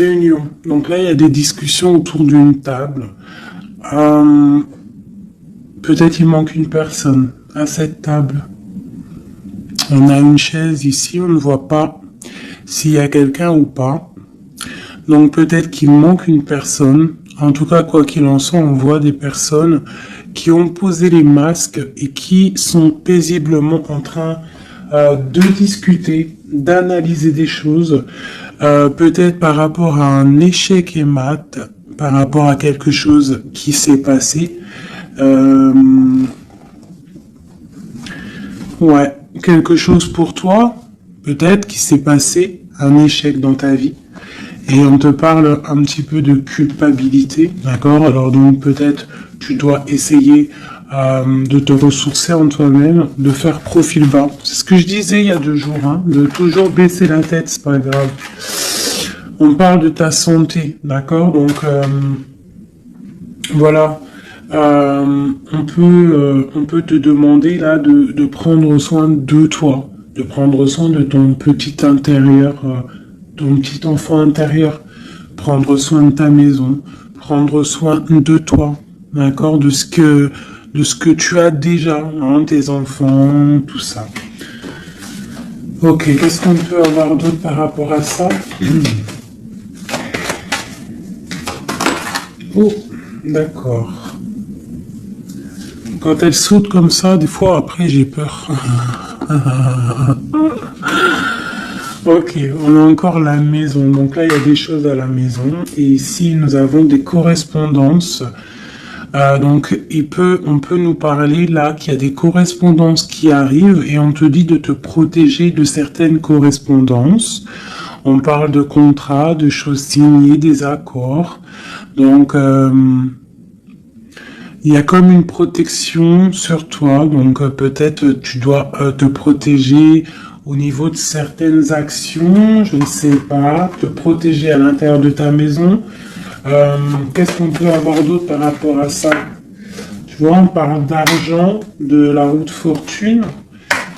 réunion. Donc là, il y a des discussions autour d'une table. Euh, Peut-être il manque une personne à cette table. On a une chaise ici, on ne voit pas s'il y a quelqu'un ou pas. Donc peut-être qu'il manque une personne. En tout cas, quoi qu'il en soit, on voit des personnes qui ont posé les masques et qui sont paisiblement en train de discuter, d'analyser des choses, peut-être par rapport à un échec et mat, par rapport à quelque chose qui s'est passé. Euh, ouais, quelque chose pour toi, peut-être qui s'est passé, un échec dans ta vie. Et on te parle un petit peu de culpabilité, d'accord? Alors donc peut-être tu dois essayer de te ressourcer en toi-même, de faire profil bas. C'est ce que je disais il y a 2 jours, hein, de toujours baisser la tête, c'est pas grave. On parle de ta santé, d'accord? Donc voilà. On peut te demander là de prendre soin de toi, de prendre soin de ton petit intérieur, ton petit enfant intérieur, prendre soin de ta maison, prendre soin de toi, d'accord, de ce que tu as déjà, hein, tes enfants, tout ça. Ok, qu'est-ce qu'on peut avoir d'autre par rapport à ça? Oh, d'accord. Quand elle saute comme ça, des fois après j'ai peur. Ok, on a encore la maison. Donc là, il y a des choses à la maison. Et ici, nous avons des correspondances. Donc, on peut nous parler là qu'il y a des correspondances qui arrivent et on te dit de te protéger de certaines correspondances. On parle de contrats, de choses signées, des accords. Donc, il y a comme une protection sur toi. Donc, peut-être tu dois te protéger au niveau de certaines actions, je ne sais pas, te protéger à l'intérieur de ta maison. Qu'est-ce qu'on peut avoir d'autre par rapport à ça? Tu vois, on parle d'argent, de la roue de fortune,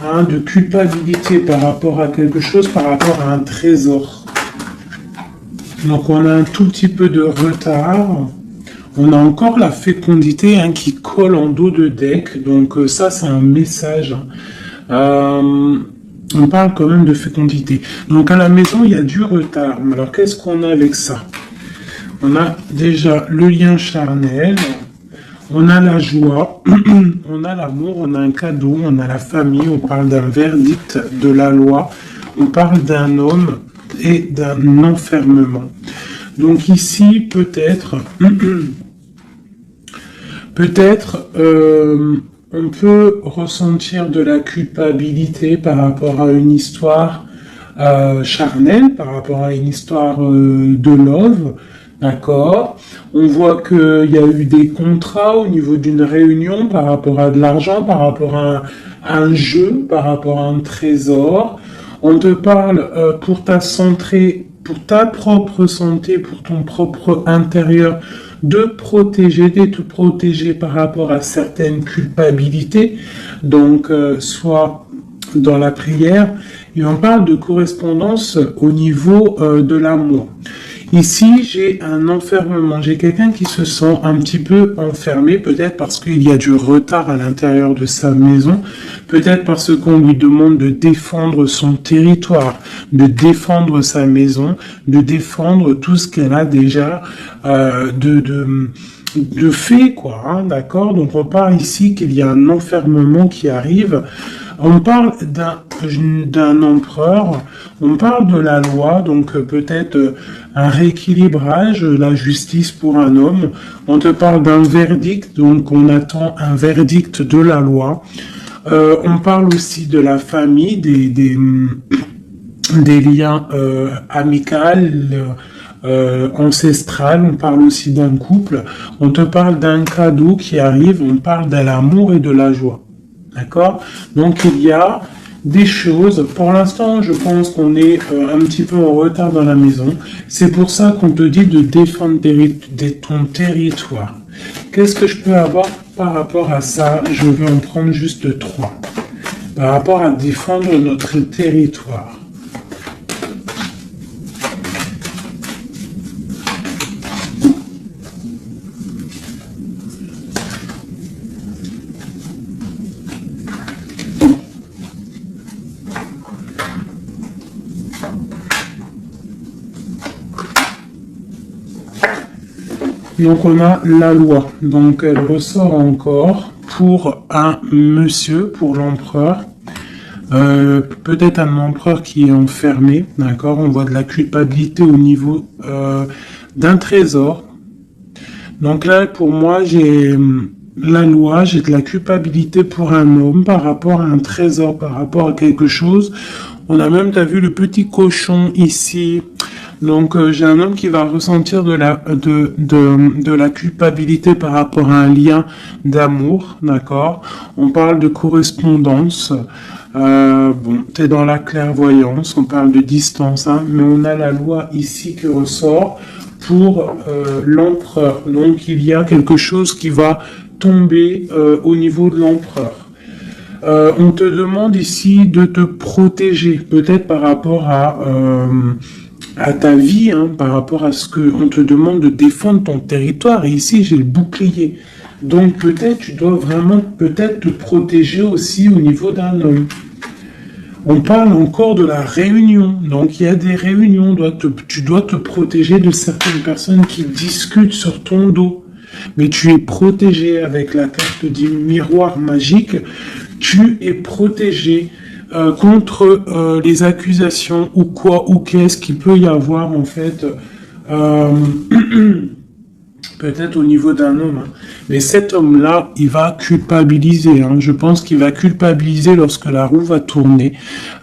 hein, de culpabilité par rapport à quelque chose, par rapport à un trésor. Donc on a un tout petit peu de retard. On a encore la fécondité, hein, qui colle en dos de deck. Donc ça, c'est un message. On parle quand même de fécondité. Donc à la maison, il y a du retard. Alors qu'est-ce qu'on a avec ça? On a déjà le lien charnel, on a la joie, on a l'amour, on a un cadeau, on a la famille, on parle d'un verdict de la loi, on parle d'un homme et d'un enfermement. Donc ici, peut-être, on peut ressentir de la culpabilité par rapport à une histoire charnelle, par rapport à une histoire de love, d'accord. On voit qu'il y a eu des contrats au niveau d'une réunion par rapport à de l'argent, par rapport à un jeu, par rapport à un trésor. On te parle pour ta santé, pour ta propre santé, pour ton propre intérieur, de te protéger par rapport à certaines culpabilités, donc soit dans la prière, et on parle de correspondance au niveau de l'amour. Ici, j'ai un enfermement, j'ai quelqu'un qui se sent un petit peu enfermé, peut-être parce qu'il y a du retard à l'intérieur de sa maison, peut-être parce qu'on lui demande de défendre son territoire, de défendre sa maison, de défendre tout ce qu'elle a déjà de fait, quoi, hein, d'accord? Donc on parle ici qu'il y a un enfermement qui arrive. On parle d'un empereur, on parle de la loi, donc peut-être un rééquilibrage, la justice pour un homme. On te parle d'un verdict, donc on attend un verdict de la loi. On parle aussi de la famille, des liens amicaux, ancestral, on parle aussi d'un couple, on te parle d'un cadeau qui arrive, on parle de l'amour et de la joie. D'accord? Donc il y a des choses, pour l'instant je pense qu'on est un petit peu en retard dans la maison, c'est pour ça qu'on te dit de défendre ton territoire. Qu'est-ce que je peux avoir par rapport à ça? Je vais en prendre juste 3. Par rapport à défendre notre territoire. Donc on a la loi. Donc elle ressort encore pour un monsieur, pour l'empereur. Peut-être un empereur qui est enfermé, d'accord. On voit de la culpabilité au niveau d'un trésor. Donc là, pour moi, j'ai la loi, j'ai de la culpabilité pour un homme par rapport à un trésor, par rapport à quelque chose. On a même, t'as vu le petit cochon ici. Donc j'ai un homme qui va ressentir de la culpabilité par rapport à un lien d'amour, d'accord. On parle de correspondance. Bon, t'es dans la clairvoyance, on parle de distance, hein, mais on a la loi ici qui ressort pour l'empereur. Donc il y a quelque chose qui va tomber au niveau de l'empereur. On te demande ici de te protéger, peut-être par rapport à ta vie, hein, par rapport à ce que on te demande de défendre ton territoire. Et ici, j'ai le bouclier. Donc peut-être tu dois vraiment peut-être te protéger aussi au niveau d'un homme. On parle encore de la réunion. Donc il y a des réunions. Tu dois te protéger de certaines personnes qui discutent sur ton dos. Mais tu es protégé avec la carte du miroir magique. Tu es protégé contre les accusations ou quoi ou qu'est-ce qu'il peut y avoir en fait. Peut-être au niveau d'un homme. Hein. Mais cet homme-là, il va culpabiliser. Hein. Je pense qu'il va culpabiliser lorsque la roue va tourner.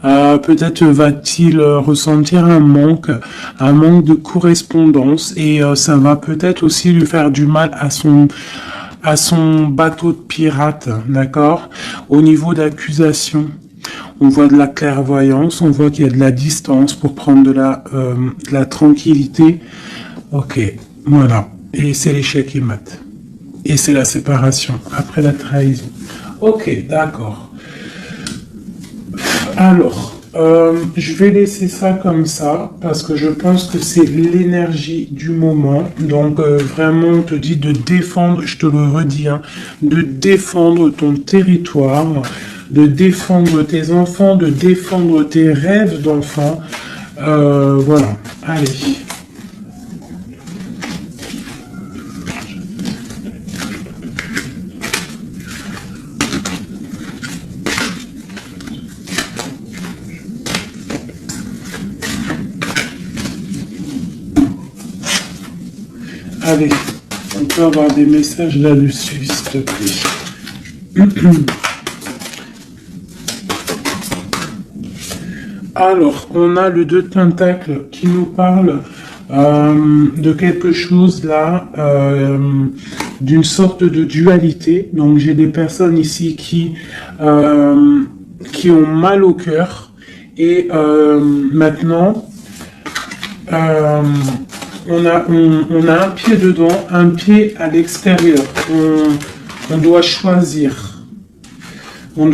Peut-être va-t-il ressentir un manque de correspondance. Et ça va peut-être aussi lui faire du mal à son bateau de pirate. D'accord. Au niveau d'accusation, on voit de la clairvoyance. On voit qu'il y a de la distance pour prendre de la tranquillité. Ok, voilà. Et c'est l'échec qui mate. Et c'est la séparation, après la trahison. Ok, d'accord. Alors, je vais laisser ça comme ça, parce que je pense que c'est l'énergie du moment. Donc, vraiment, on te dit de défendre, je te le redis, hein, de défendre ton territoire, de défendre tes enfants, de défendre tes rêves d'enfants. Voilà, allez. Allez, on peut avoir des messages là-dessus, s'il te plaît. Alors, on a le 2 tentacles qui nous parle de quelque chose là, d'une sorte de dualité. Donc, j'ai des personnes ici qui ont mal au cœur. Et maintenant... on a un pied dedans, un pied à l'extérieur. On doit choisir. On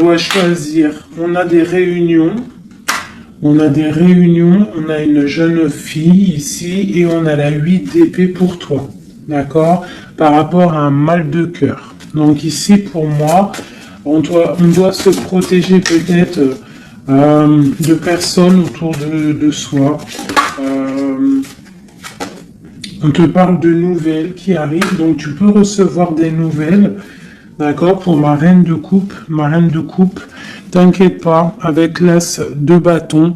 a des réunions. On a une jeune fille ici et on a la 8 d'épée pour toi. D'accord? Par rapport à un mal de cœur. Donc ici, pour moi, on doit se protéger peut-être de personnes autour de soi. On te parle de nouvelles qui arrivent, donc tu peux recevoir des nouvelles, d'accord, pour ma reine de coupe, t'inquiète pas, avec l'as de bâton,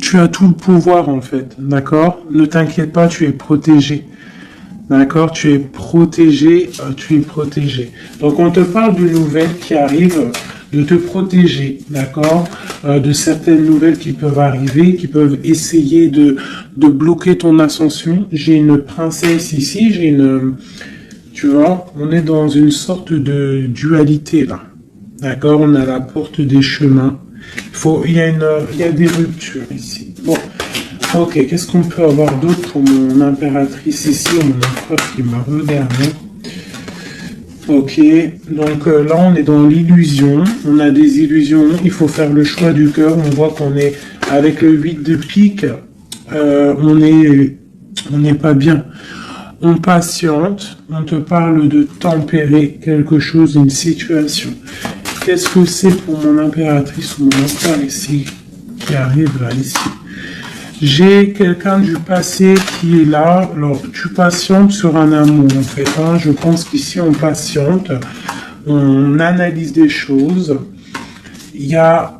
tu as tout le pouvoir en fait, d'accord, ne t'inquiète pas, tu es protégé, d'accord, tu es protégé, donc on te parle de nouvelles qui arrivent, de te protéger, d'accord, de certaines nouvelles qui peuvent arriver, qui peuvent essayer de bloquer ton ascension. J'ai une princesse ici, tu vois, on est dans une sorte de dualité là, d'accord, on a la porte des chemins, il y a des ruptures ici. Bon, ok, qu'est-ce qu'on peut avoir d'autre pour mon impératrice ici, ou mon empereur qui m'a regardé? Ok, donc là on est dans l'illusion, on a des illusions, il faut faire le choix du cœur, on voit qu'on est avec le 8 de pique, on n'est pas bien, on patiente, on te parle de tempérer quelque chose, une situation. Qu'est-ce que c'est pour mon impératrice ou mon empereur ici, qui arrive là, ici? J'ai quelqu'un du passé qui est là. Alors, tu patientes sur un amour, en fait. Hein. Je pense qu'ici, on patiente. On analyse des choses. Il y a...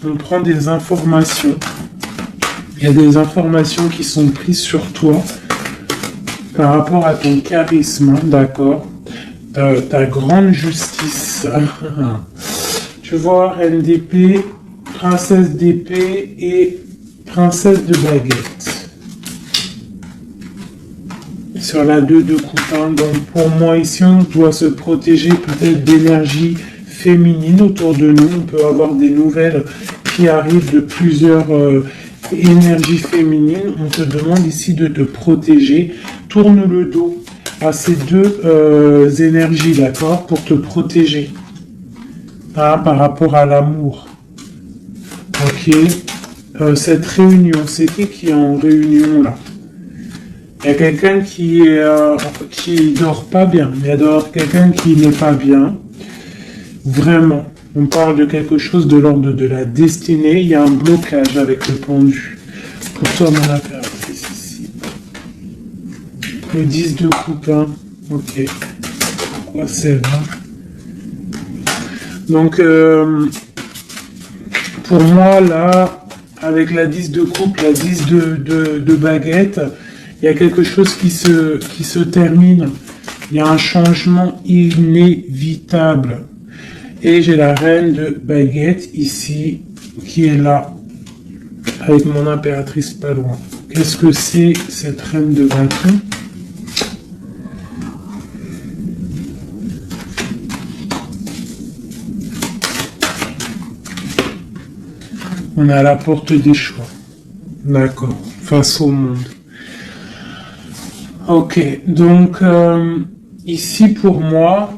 on prend des informations. Il y a des informations qui sont prises sur toi par rapport à ton charisme, d'accord, ta grande justice. Tu vois, reine d'épée, princesse d'épée et princesse de baguette. Sur la 2 de coupe, hein. Donc pour moi ici, on doit se protéger peut-être d'énergie féminine autour de nous. On peut avoir des nouvelles qui arrivent de plusieurs énergies féminines. On te demande ici de te protéger. Tourne le dos à ces deux énergies, d'accord, pour te protéger. Hein, par rapport à l'amour. Ok. Cette réunion, c'est qui est en réunion là? Il y a quelqu'un qui dort pas bien. Il y a quelqu'un qui n'est pas bien. Vraiment. On parle de quelque chose de l'ordre de la destinée. Il y a un blocage avec le pendu. Pour toi, mon impératrice ici. Le 10 de coupe, hein. Ok. Pourquoi c'est là? Donc, pour moi, là, avec la 10 de coupe, la 10 de baguette, il y a quelque chose qui se termine. Il y a un changement inévitable. Et j'ai la reine de baguette ici, qui est là, avec mon impératrice pas loin. Qu'est-ce que c'est cette reine de bâton? On est à la porte des choix. D'accord. Face au monde. Ok. Donc, ici, pour moi,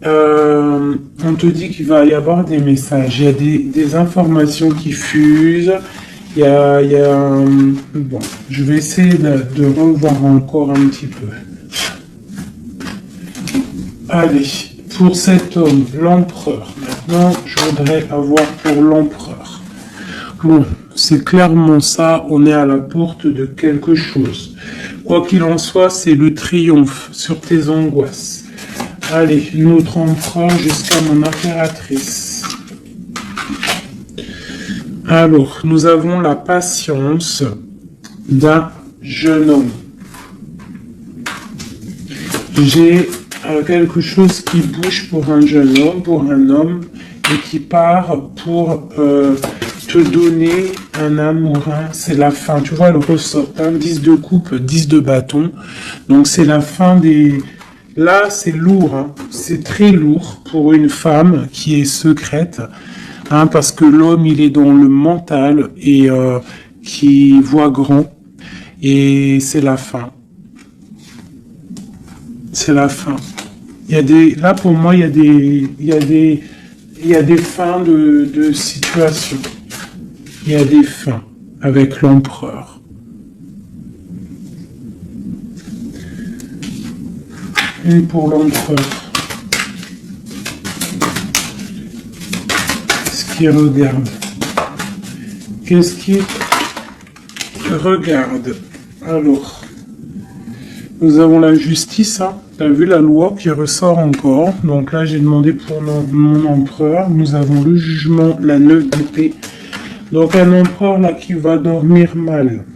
on te dit qu'il va y avoir des messages. Il y a des informations qui fusent. Bon, je vais essayer de revoir encore un petit peu. Allez, pour cet homme, l'empereur. Maintenant, je voudrais avoir pour l'empereur. Bon, c'est clairement ça, on est à la porte de quelque chose. Quoi qu'il en soit, c'est le triomphe sur tes angoisses. Allez, notre empereur jusqu'à mon impératrice. Alors, nous avons la patience d'un jeune homme. J'ai quelque chose qui bouge pour un jeune homme, pour un homme, et qui part pour te donner un amour. Hein. C'est la fin. Tu vois, le ressort. Hein, 10 de coupe, 10 de bâton. Donc, c'est la fin des... Là, c'est lourd. Hein. C'est très lourd pour une femme qui est secrète. Hein, parce que l'homme, il est dans le mental et qui voit grand. Et c'est la fin. C'est la fin. Il y a des... Là, pour moi, il y a des fins de situation. Il y a des fins avec l'empereur. Et pour l'empereur, qu'est-ce qu'il regarde? Qu'est-ce qu'il regarde? Alors, nous avons la justice, hein. Tu as vu la loi qui ressort encore. Donc là, j'ai demandé pour mon empereur. Nous avons le jugement, la 9 d'épée. Donc un empereur là qui va dormir mal.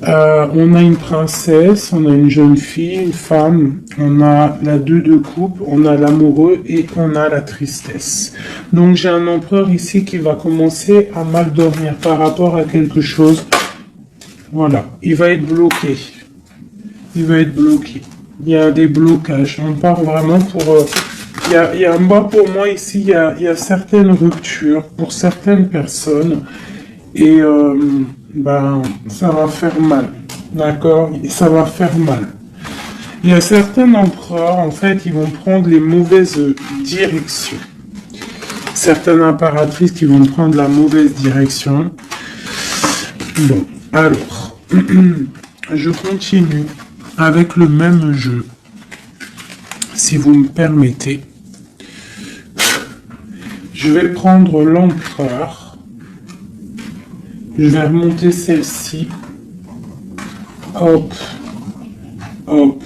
On a une princesse, on a une jeune fille, une femme, on a la 2 de coupe, on a l'amoureux et on a la tristesse. Donc j'ai un empereur ici qui va commencer à mal dormir par rapport à quelque chose. Voilà, il va être bloqué. Il va être bloqué. Il y a des blocages. On part vraiment pour... moi, pour moi, ici, il y a certaines ruptures pour certaines personnes. Et ça va faire mal. D'accord? Ça va faire mal. Il y a certains empereurs, en fait, ils vont prendre les mauvaises directions. Certaines impératrices qui vont prendre la mauvaise direction. Bon, alors, je continue avec le même jeu, si vous me permettez. Je vais prendre l'empereur Je vais remonter celle-ci. Hop, hop.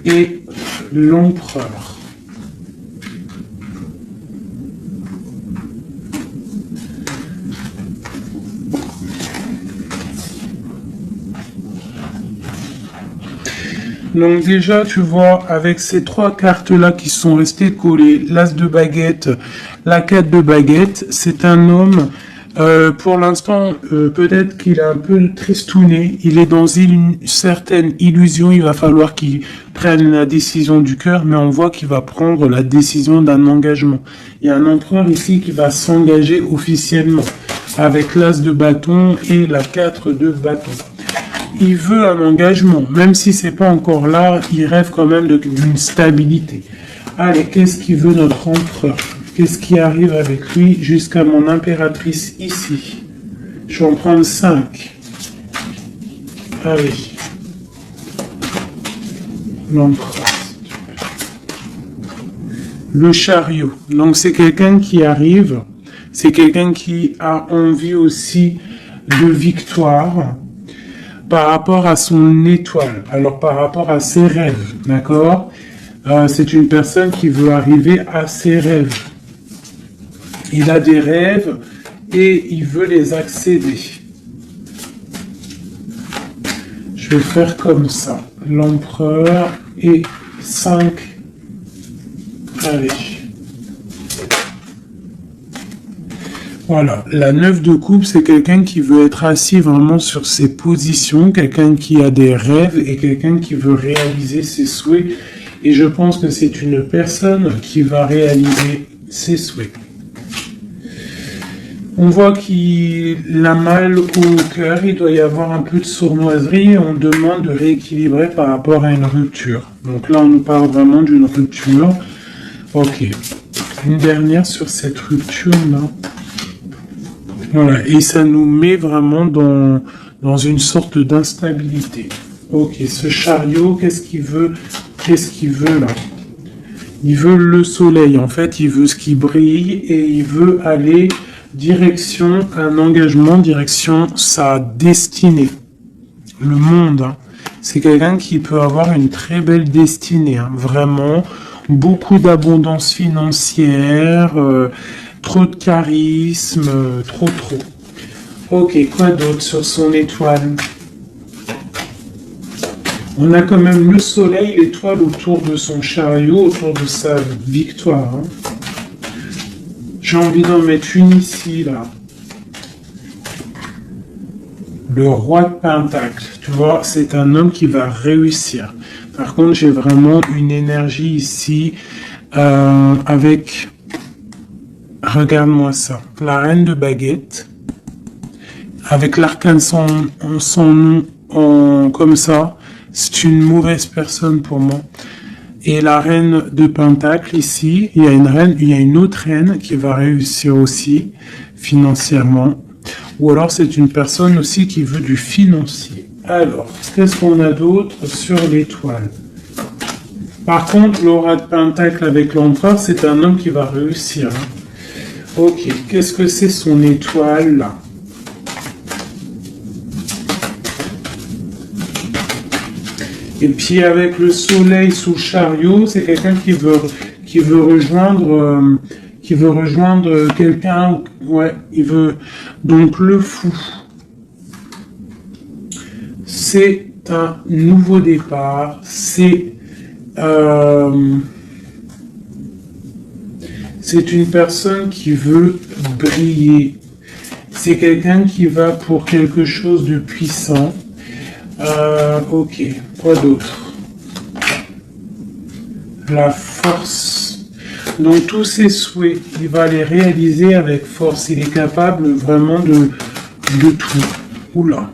Et l'empereur. Donc déjà, tu vois, avec ces trois cartes-là qui sont restées collées, l'as de baguette, la 4 de baguette, c'est un homme, pour l'instant, peut-être qu'il est un peu tristouné, il est dans une certaine illusion, il va falloir qu'il prenne la décision du cœur, mais on voit qu'il va prendre la décision d'un engagement. Il y a un empereur ici qui va s'engager officiellement, avec l'as de bâton et la 4 de bâton. Il veut un engagement, même si c'est pas encore là, il rêve quand même d'une stabilité. Allez, qu'est-ce qu'il veut notre empereur? Qu'est-ce qui arrive avec lui jusqu'à mon impératrice ici? Je vais en prendre 5. Allez. L'empereur. Le chariot. Donc c'est quelqu'un qui arrive, c'est quelqu'un qui a envie aussi de victoire, par rapport à son étoile, alors par rapport à ses rêves, d'accord? C'est une personne qui veut arriver à ses rêves. Il a des rêves et il veut les accéder. Je vais faire comme ça. L'empereur et 5. Allez. Voilà, la 9 de coupe, c'est quelqu'un qui veut être assis vraiment sur ses positions, quelqu'un qui a des rêves et quelqu'un qui veut réaliser ses souhaits. Et je pense que c'est une personne qui va réaliser ses souhaits. On voit qu'il a mal au cœur, il doit y avoir un peu de sournoiserie et on demande de rééquilibrer par rapport à une rupture. Donc là, on nous parle vraiment d'une rupture. Ok, une dernière sur cette rupture-là. Voilà, et ça nous met vraiment dans une sorte d'instabilité. Ok, ce chariot, qu'est-ce qu'il veut? Qu'est-ce qu'il veut là? Il veut le soleil, en fait, il veut ce qui brille et il veut aller direction un engagement, direction sa destinée. Le monde, hein. C'est quelqu'un qui peut avoir une très belle destinée, hein. Vraiment, beaucoup d'abondance financière, trop de charisme, trop. Ok, quoi d'autre sur son étoile? On a quand même le soleil, l'étoile autour de son chariot, autour de sa victoire. Hein. J'ai envie d'en mettre une ici, là. Le roi de Pentacle. Tu vois, c'est un homme qui va réussir. Par contre, j'ai vraiment une énergie ici avec... Regarde-moi ça. La reine de baguette. Avec l'arcane son nom comme ça. C'est une mauvaise personne pour moi. Et la reine de Pentacle ici, il y a une autre reine qui va réussir aussi financièrement. Ou alors c'est une personne aussi qui veut du financier. Alors, qu'est-ce qu'on a d'autre sur l'étoile? Par contre, l'aura de Pentacle avec l'empereur, c'est un homme qui va réussir. Hein. Ok, qu'est-ce que c'est son étoile là? Et puis avec le soleil sous le chariot, c'est quelqu'un qui veut rejoindre quelqu'un. Ouais, il veut donc le fou. C'est un nouveau départ. C'est une personne qui veut briller. C'est quelqu'un qui va pour quelque chose de puissant. Ok, quoi d'autre? La force. Donc tous ses souhaits, il va les réaliser avec force. Il est capable vraiment de tout. Oula.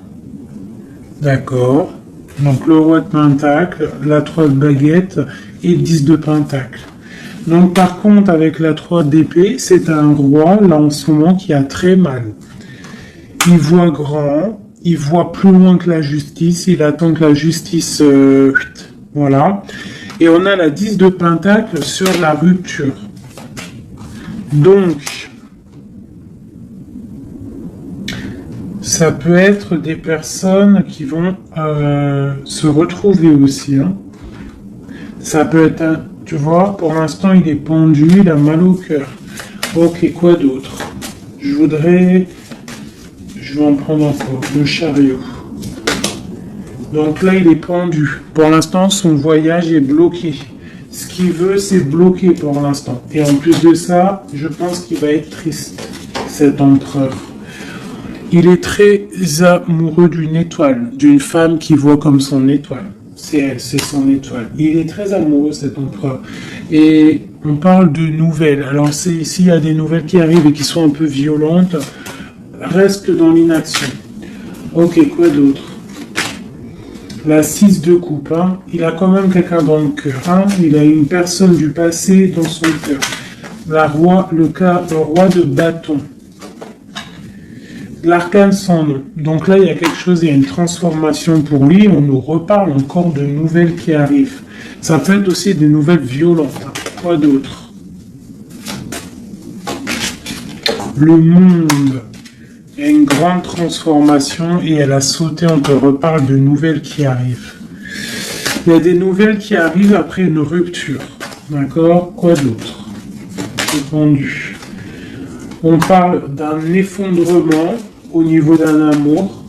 D'accord. Donc le roi de Pentacle, la 3 de baguette et 10 de Pentacle. Donc par contre, avec la 3 d'épée, c'est un roi, là en ce moment, qui a très mal. Il voit grand. Il voit plus loin que la justice, il attend que la justice... voilà. Et on a la 10 de Pentacle sur la rupture. Donc, Ça peut être des personnes qui vont se retrouver aussi. Hein. Ça peut être un... Tu vois, pour l'instant, il est pendu, il a mal au cœur. Ok, quoi d'autre? Je vais en prendre encore. Le chariot. Donc là, il est pendu. Pour l'instant, son voyage est bloqué. Ce qu'il veut, c'est bloquer pour l'instant. Et en plus de ça, je pense qu'il va être triste, cet empereur. Il est très amoureux d'une étoile, d'une femme qu'il voit comme son étoile. C'est elle, c'est son étoile. Il est très amoureux, cet empereur. Et on parle de nouvelles. Alors, s'il y a des nouvelles qui arrivent et qui sont un peu violentes, reste dans l'inaction. Ok, quoi d'autre? La 6 de coupe, hein. Il a quand même quelqu'un dans le cœur. Hein. Il a une personne du passé dans son cœur. Le roi de bâton. L'arcane sans nom. Donc là, il y a quelque chose, il y a une transformation pour lui. On nous reparle encore de nouvelles qui arrivent. Ça peut être aussi des nouvelles violentes. Hein. Quoi d'autre? Le monde. Il y a une grande transformation et elle a sauté. On te reparle de nouvelles qui arrivent. Il y a des nouvelles qui arrivent après une rupture. D'accord? Quoi d'autre? Répondu. On parle d'un effondrement au niveau d'un amour.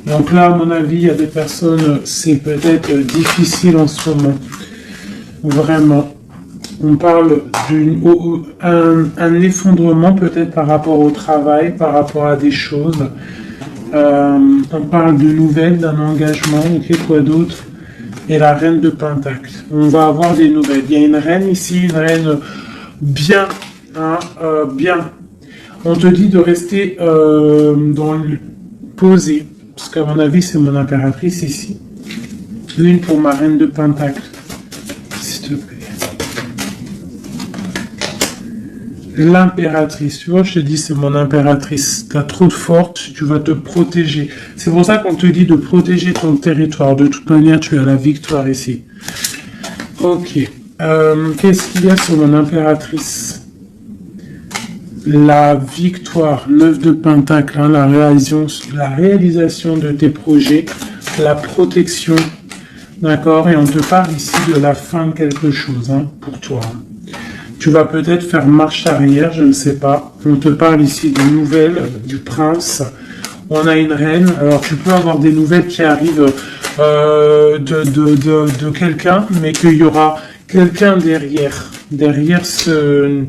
Donc là, à mon avis, il y a des personnes, c'est peut-être difficile en ce moment. Vraiment. On parle d'un effondrement peut-être par rapport au travail, par rapport à des choses. On parle de nouvelles, d'un engagement, ok, quoi d'autre? Et la reine de Pentacle. On va avoir des nouvelles. Il y a une reine ici, une reine bien, hein, bien. On te dit de rester posé, parce qu'à mon avis, c'est mon impératrice ici. Une pour ma reine de Pentacle, s'il te plaît. L'impératrice, tu vois, je te dis, c'est mon impératrice. T'as trop de force, tu vas te protéger. C'est pour ça qu'on te dit de protéger ton territoire. De toute manière, tu as la victoire ici. Ok. Qu'est-ce qu'il y a sur mon impératrice? La victoire, 9 de Pentacle, hein, la réalisation de tes projets, la protection, d'accord? Et on te parle ici de la fin de quelque chose, hein, pour toi. Tu vas peut-être faire marche arrière, je ne sais pas. On te parle ici de nouvelles, du prince. On a une reine, alors tu peux avoir des nouvelles qui arrivent de quelqu'un, mais qu'il y aura quelqu'un derrière ce...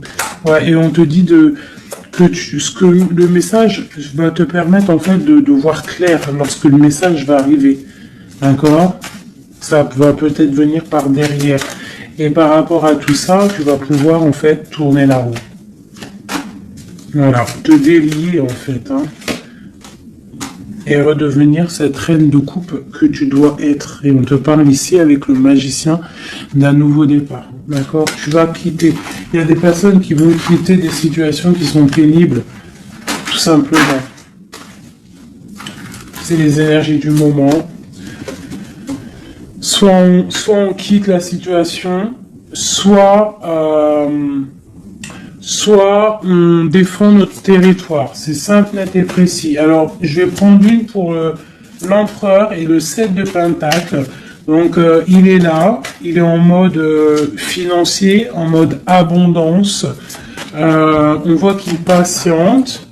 Ouais, et on te dit que le message va te permettre en fait de voir clair lorsque le message va arriver. D'accord? Ça va peut-être venir par derrière. Et par rapport à tout ça, tu vas pouvoir en fait tourner la roue. Voilà, te délier en fait. Hein. Et redevenir cette reine de coupe que tu dois être. Et on te parle ici avec le magicien d'un nouveau départ. D'accord? Tu vas quitter. Il y a des personnes qui vont quitter des situations qui sont pénibles. Tout simplement. C'est les énergies du moment. Soit on quitte la situation, soit on défend notre territoire. C'est simple, net et précis. Alors, je vais prendre une pour l'empereur et le 7 de Pentacle. Donc, il est là, il est en mode financier, en mode abondance. On voit qu'il patiente,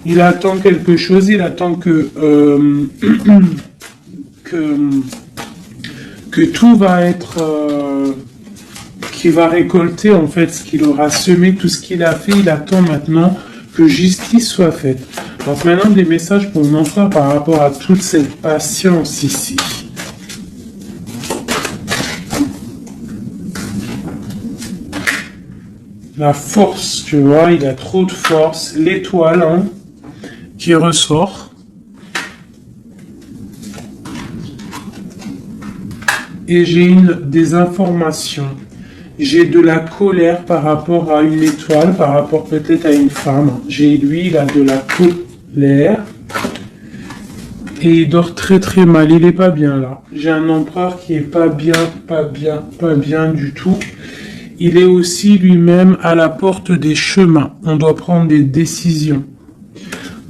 il attend quelque chose, il attend que tout va être... qu'il va récolter en fait ce qu'il aura semé, tout ce qu'il a fait. Il attend maintenant que justice soit faite. Donc maintenant des messages pour l'empereur par rapport à toute cette patience ici. La force, tu vois, il a trop de force. L'étoile hein, qui ressort. Et j'ai des informations. J'ai de la colère par rapport à une étoile, par rapport peut-être à une femme. Lui, il a de la colère. Et il dort très très mal. Il est pas bien là. J'ai un empereur qui est pas bien du tout. Il est aussi lui-même à la porte des chemins. On doit prendre des décisions.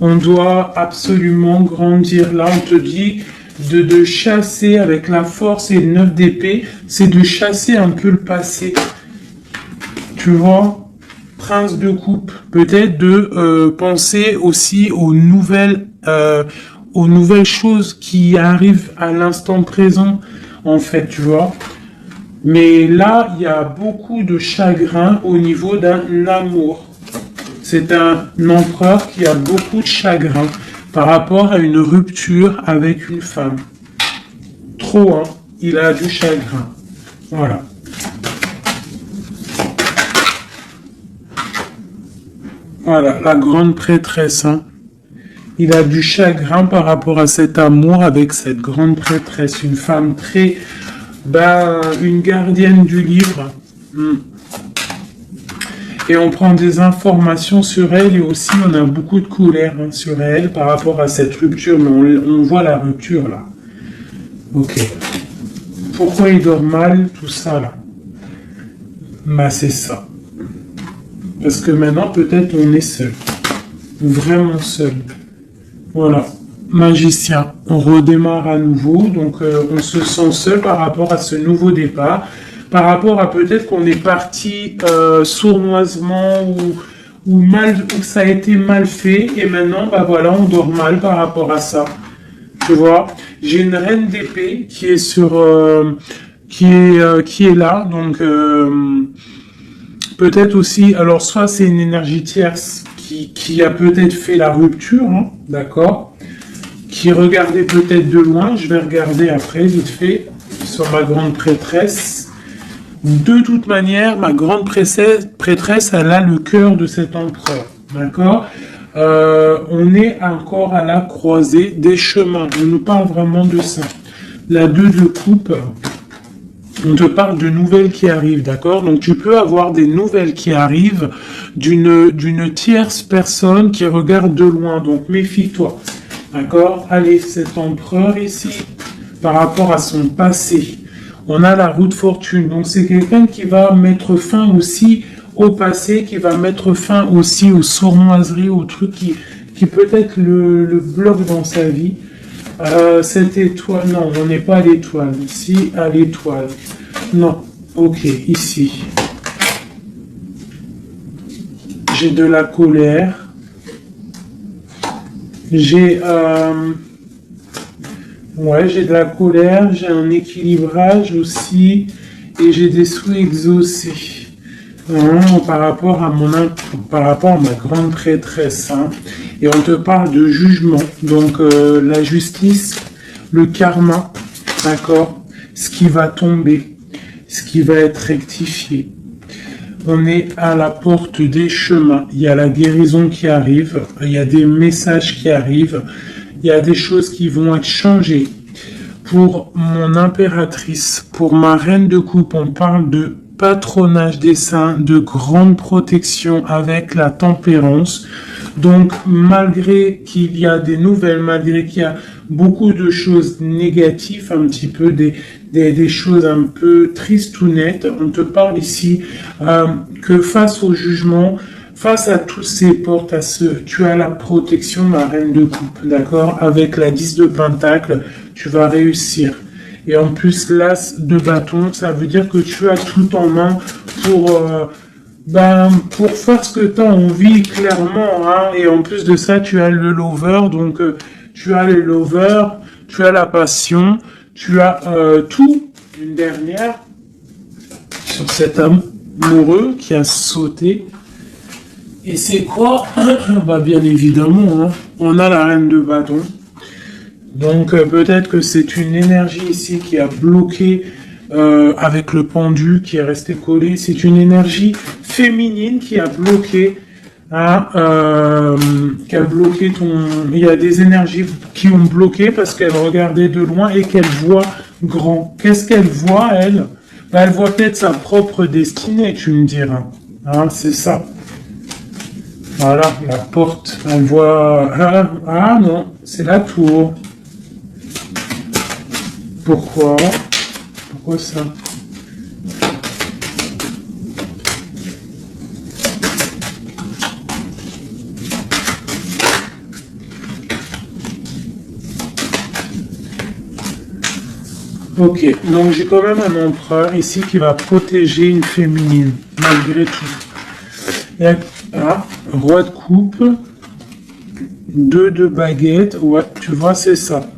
On doit absolument grandir. Là, on te dit de chasser avec la force et le 9 d'épée, c'est de chasser un peu le passé. Tu vois, prince de coupe, peut-être de penser aussi aux nouvelles choses qui arrivent à l'instant présent, en fait, tu vois. Mais là, il y a beaucoup de chagrin au niveau d'un amour. C'est un empereur qui a beaucoup de chagrin par rapport à une rupture avec une femme. Trop, hein. Il a du chagrin. Voilà. Voilà, la grande prêtresse, hein. Il a du chagrin par rapport à cet amour avec cette grande prêtresse. Une femme très... une gardienne du livre. Et on prend des informations sur elle et aussi on a beaucoup de colère sur elle par rapport à cette rupture. Mais on voit la rupture là. Ok. Pourquoi il dort mal, tout ça là? Bah c'est ça. Parce que maintenant peut-être on est seul. Vraiment seul. Voilà. Magicien. On redémarre à nouveau. Donc on se sent seul par rapport à ce nouveau départ. Par rapport à peut-être qu'on est parti sournoisement ou ça a été mal fait et maintenant voilà on dort mal par rapport à ça. Tu vois, j'ai une reine d'épée qui est qui est là donc peut-être aussi alors soit c'est une énergie tierce qui a peut-être fait la rupture, hein, d'accord, qui regardait peut-être de loin. Je vais regarder après vite fait sur ma grande prêtresse. De toute manière, ma grande prêtresse, elle a le cœur de cet empereur. D'accord. On est encore à la croisée des chemins. On nous parle vraiment de ça. La 2 de coupe, on te parle de nouvelles qui arrivent. D'accord. Donc tu peux avoir des nouvelles qui arrivent d'une tierce personne qui regarde de loin. Donc méfie-toi. D'accord. Allez, cet empereur ici, par rapport à son passé. On a la roue de fortune. Donc, c'est quelqu'un qui va mettre fin aussi au passé, qui va mettre fin aussi aux sournoiseries, aux trucs qui peut-être le bloquent dans sa vie. Cette étoile, non, on n'est pas à l'étoile. Ici, à l'étoile. Non, ok, ici. J'ai de la colère. J'ai de la colère, j'ai un équilibrage aussi, et j'ai des souhaits exaucés. Par rapport à ma grande prêtresse, hein. Et on te parle de jugement, donc la justice, le karma, d'accord, ce qui va tomber, ce qui va être rectifié. On est à la porte des chemins, il y a la guérison qui arrive, il y a des messages qui arrivent, il y a des choses qui vont être changées. Pour mon impératrice, pour ma reine de coupe, on parle de patronage des saints, de grande protection avec la tempérance. Donc, malgré qu'il y a des nouvelles, malgré qu'il y a beaucoup de choses négatives, un petit peu des choses un peu tristounettes, on te parle ici que face au jugement, face à toutes ces portes, tu as la protection de la reine de coupe, d'accord? Avec la 10 de pentacle, tu vas réussir. Et en plus, l'as de bâton, ça veut dire que tu as tout en main pour faire ce que tu as envie, clairement, hein. Et en plus de ça, tu as le lover, donc tu as le lover, tu as la passion, tu as tout. Une dernière sur cet amoureux qui a sauté. Et c'est quoi? Bien évidemment, hein, on a la reine de bâton. Donc peut-être que c'est une énergie ici qui a bloqué avec le pendu qui est resté collé. C'est une énergie féminine qui a bloqué, hein, Il y a des énergies qui ont bloqué parce qu'elle regardait de loin et qu'elle voit grand. Qu'est-ce qu'elle voit, elle? Elle voit peut-être sa propre destinée, tu me diras. Hein, c'est ça. Voilà, la porte, on voit... Ah non, c'est la tour. Pourquoi? Pourquoi ça? Ok, donc j'ai quand même un empereur ici qui va protéger une féminine, malgré tout. Et, roi de coupe, deux de baguettes, ouais, tu vois, c'est ça.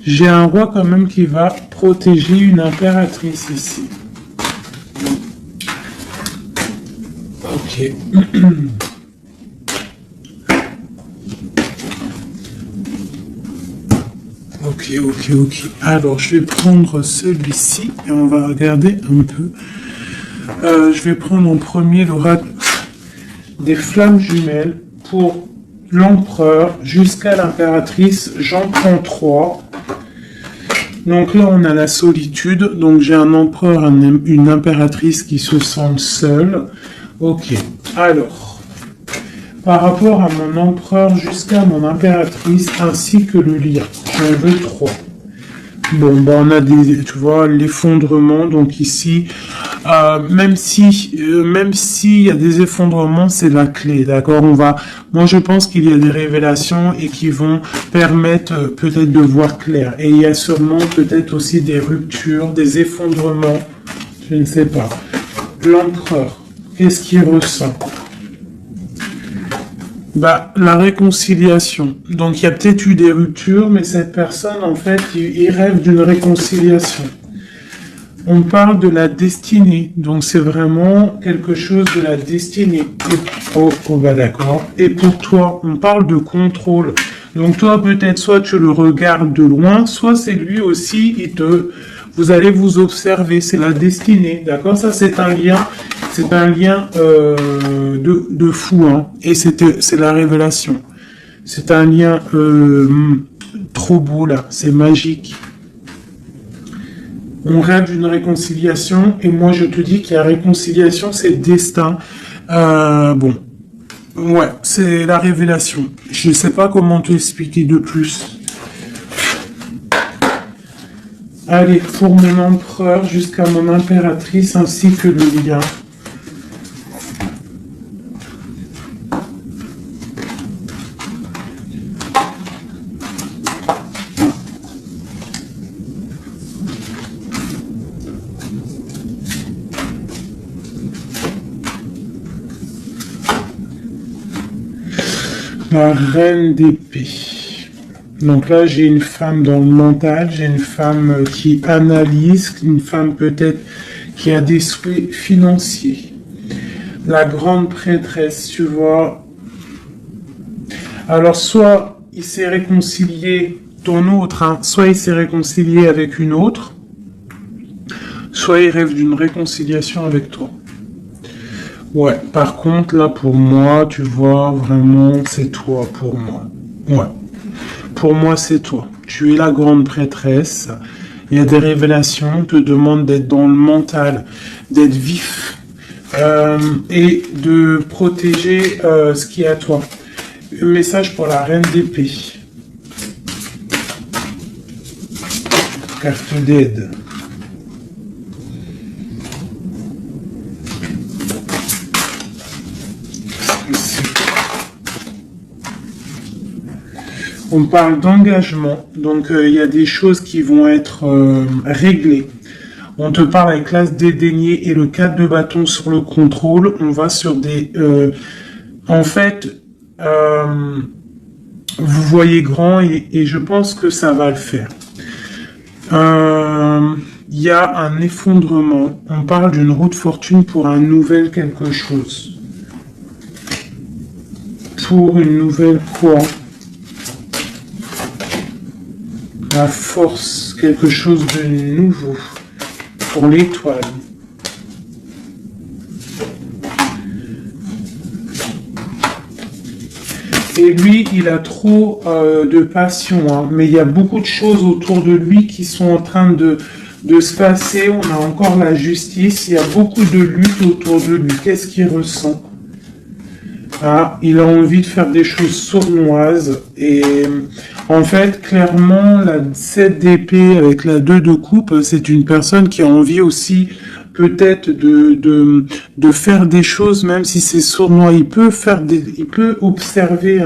J'ai un roi quand même qui va protéger une impératrice ici. Ok. Ok. Alors, je vais prendre celui-ci et on va regarder un peu. Je vais prendre en premier des flammes jumelles pour l'empereur jusqu'à l'impératrice. J'en prends 3. Donc là, on a la solitude. Donc j'ai un empereur, une impératrice qui se sentent seuls. Ok. Alors, par rapport à mon empereur jusqu'à mon impératrice, ainsi que le lien, j'en veux 3. Bon, bah on a tu vois, l'effondrement. Donc ici, même s'il y a des effondrements, c'est la clé, d'accord. Moi je pense qu'il y a des révélations et qui vont permettre peut-être de voir clair. Et il y a sûrement peut-être aussi des ruptures, des effondrements, je ne sais pas. L'empereur, qu'est-ce qu'il ressent? Bah, la réconciliation. Donc, il y a peut-être eu des ruptures, mais cette personne, en fait, il rêve d'une réconciliation. On parle de la destinée. Donc, c'est vraiment quelque chose de la destinée. Bah, d'accord. Et pour toi, on parle de contrôle. Donc, toi, peut-être, soit tu le regardes de loin, soit c'est lui aussi, vous allez vous observer. C'est la destinée. D'accord? Ça, c'est un lien. C'est un lien de fou, hein. Et c'est la révélation. C'est un lien trop beau, là. C'est magique. On rêve d'une réconciliation, et moi je te dis qu'il y a réconciliation, c'est le destin. Bon. Ouais, c'est la révélation. Je sais pas comment te expliquer de plus. Allez, pour mon empereur jusqu'à mon impératrice, ainsi que le lien. La reine d'épée. Donc là, j'ai une femme dans le mental, j'ai une femme qui analyse, une femme peut-être qui a des souhaits financiers. La grande prêtresse, tu vois. Alors, soit il s'est réconcilié, ton autre, hein, soit il s'est réconcilié avec une autre, soit il rêve d'une réconciliation avec toi. Ouais, par contre, là, pour moi, tu vois, vraiment, c'est toi, pour moi. Ouais. Pour moi, c'est toi. Tu es la grande prêtresse. Il y a des révélations, on te demande d'être dans le mental, d'être vif, et de protéger ce qui est à toi. Un message pour la reine d'épée. Carte d'aide. On parle d'engagement, donc il y a des choses qui vont être réglées. On te parle avec l'as dédaigné et le 4 de bâton sur le contrôle. On va sur des... en fait, vous voyez grand et je pense que ça va le faire. Il y a un effondrement. On parle d'une roue de fortune pour un nouvel quelque chose. Pour une nouvelle quoi? La force, quelque chose de nouveau pour l'étoile. Et lui, il a trop de passion, hein, mais il y a beaucoup de choses autour de lui qui sont en train de se passer. On a encore la justice, il y a beaucoup de lutte autour de lui. Qu'est-ce qu'il ressent? Ah, il a envie de faire des choses sournoises et en fait, clairement, la 7 d'épée avec la 2 de coupe, c'est une personne qui a envie aussi peut-être de faire des choses, même si c'est sournois. Il peut observer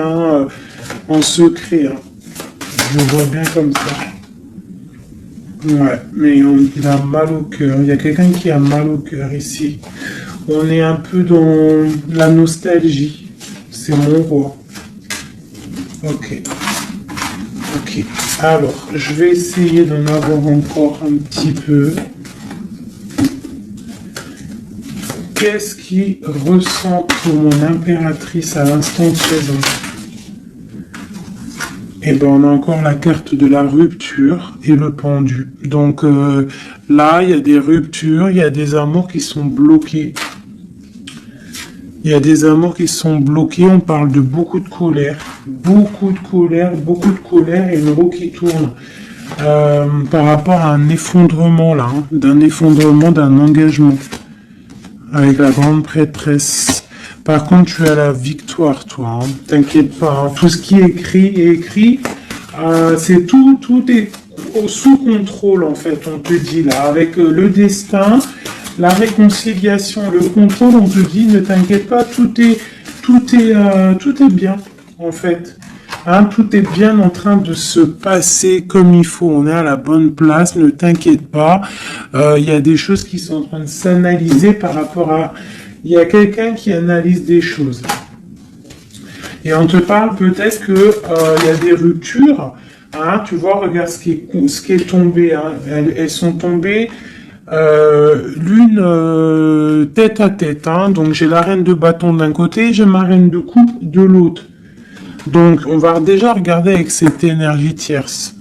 en secret. Hein. Je vois bien comme ça. Ouais, mais il a mal au cœur. Il y a quelqu'un qui a mal au cœur ici. On est un peu dans la nostalgie. C'est mon roi. Ok. Ok. Alors, je vais essayer d'en avoir encore un petit peu. Qu'est-ce qui ressent pour mon impératrice à l'instant présent? Eh ben, on a encore la carte de la rupture et le pendu. Donc là, il y a des ruptures, il y a des amours qui sont bloqués. Il y a des amours qui sont bloqués. On parle de beaucoup de colère, et une roue qui tourne par rapport à un effondrement là, hein, d'un effondrement d'un engagement avec la grande prêtresse. Par contre, tu as la victoire, toi. Hein. T'inquiète pas. Hein. Tout ce qui est écrit, c'est tout est sous contrôle, en fait, on te dit là. Avec le destin, la réconciliation, le contrôle, on te dit, ne t'inquiète pas, tout est bien, en fait. Hein, tout est bien en train de se passer comme il faut. On est à la bonne place, ne t'inquiète pas. Il y a des choses qui sont en train de s'analyser par rapport à... Il y a quelqu'un qui analyse des choses. Et on te parle peut-être que il y a des ruptures. Hein, tu vois, regarde ce qui est tombé. Hein. Elles sont tombées l'une tête à tête. Hein. Donc j'ai la reine de bâton d'un côté, j'ai ma reine de coupe de l'autre. Donc on va déjà regarder avec cette énergie tierce.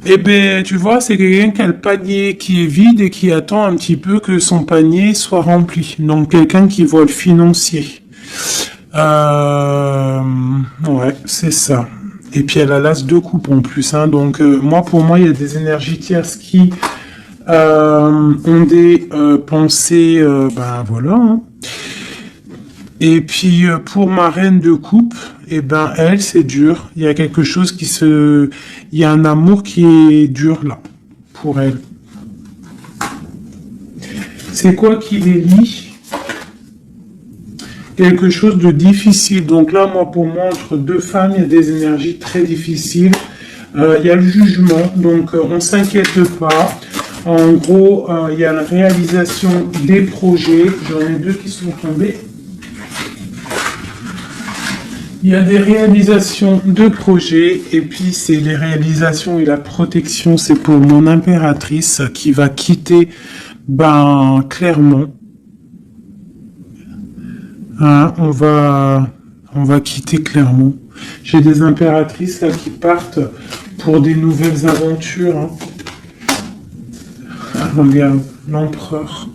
Eh bien, tu vois, c'est quelqu'un qui a le panier qui est vide et qui attend un petit peu que son panier soit rempli. Donc, quelqu'un qui voit le financier. Ouais, c'est ça. Et puis, elle a l'as de coupe en plus. Hein. Donc, pour moi, il y a des énergies tierces qui ont des pensées, voilà. Hein. Et puis pour ma reine de coupe, eh ben elle c'est dur. Il y a quelque chose il y a un amour qui est dur là pour elle. C'est quoi qui les lie? Quelque chose de difficile. Donc là, pour moi, entre deux femmes, il y a des énergies très difficiles. Il y a le jugement, donc on s'inquiète pas. En gros, il y a la réalisation des projets. J'en ai deux qui sont tombés. Il y a des réalisations de projets, et puis c'est les réalisations et la protection, c'est pour mon impératrice qui va quitter, Clermont. Hein, on va quitter Clermont. J'ai des impératrices là qui partent pour des nouvelles aventures. Hein. Ah, regarde, l'empereur.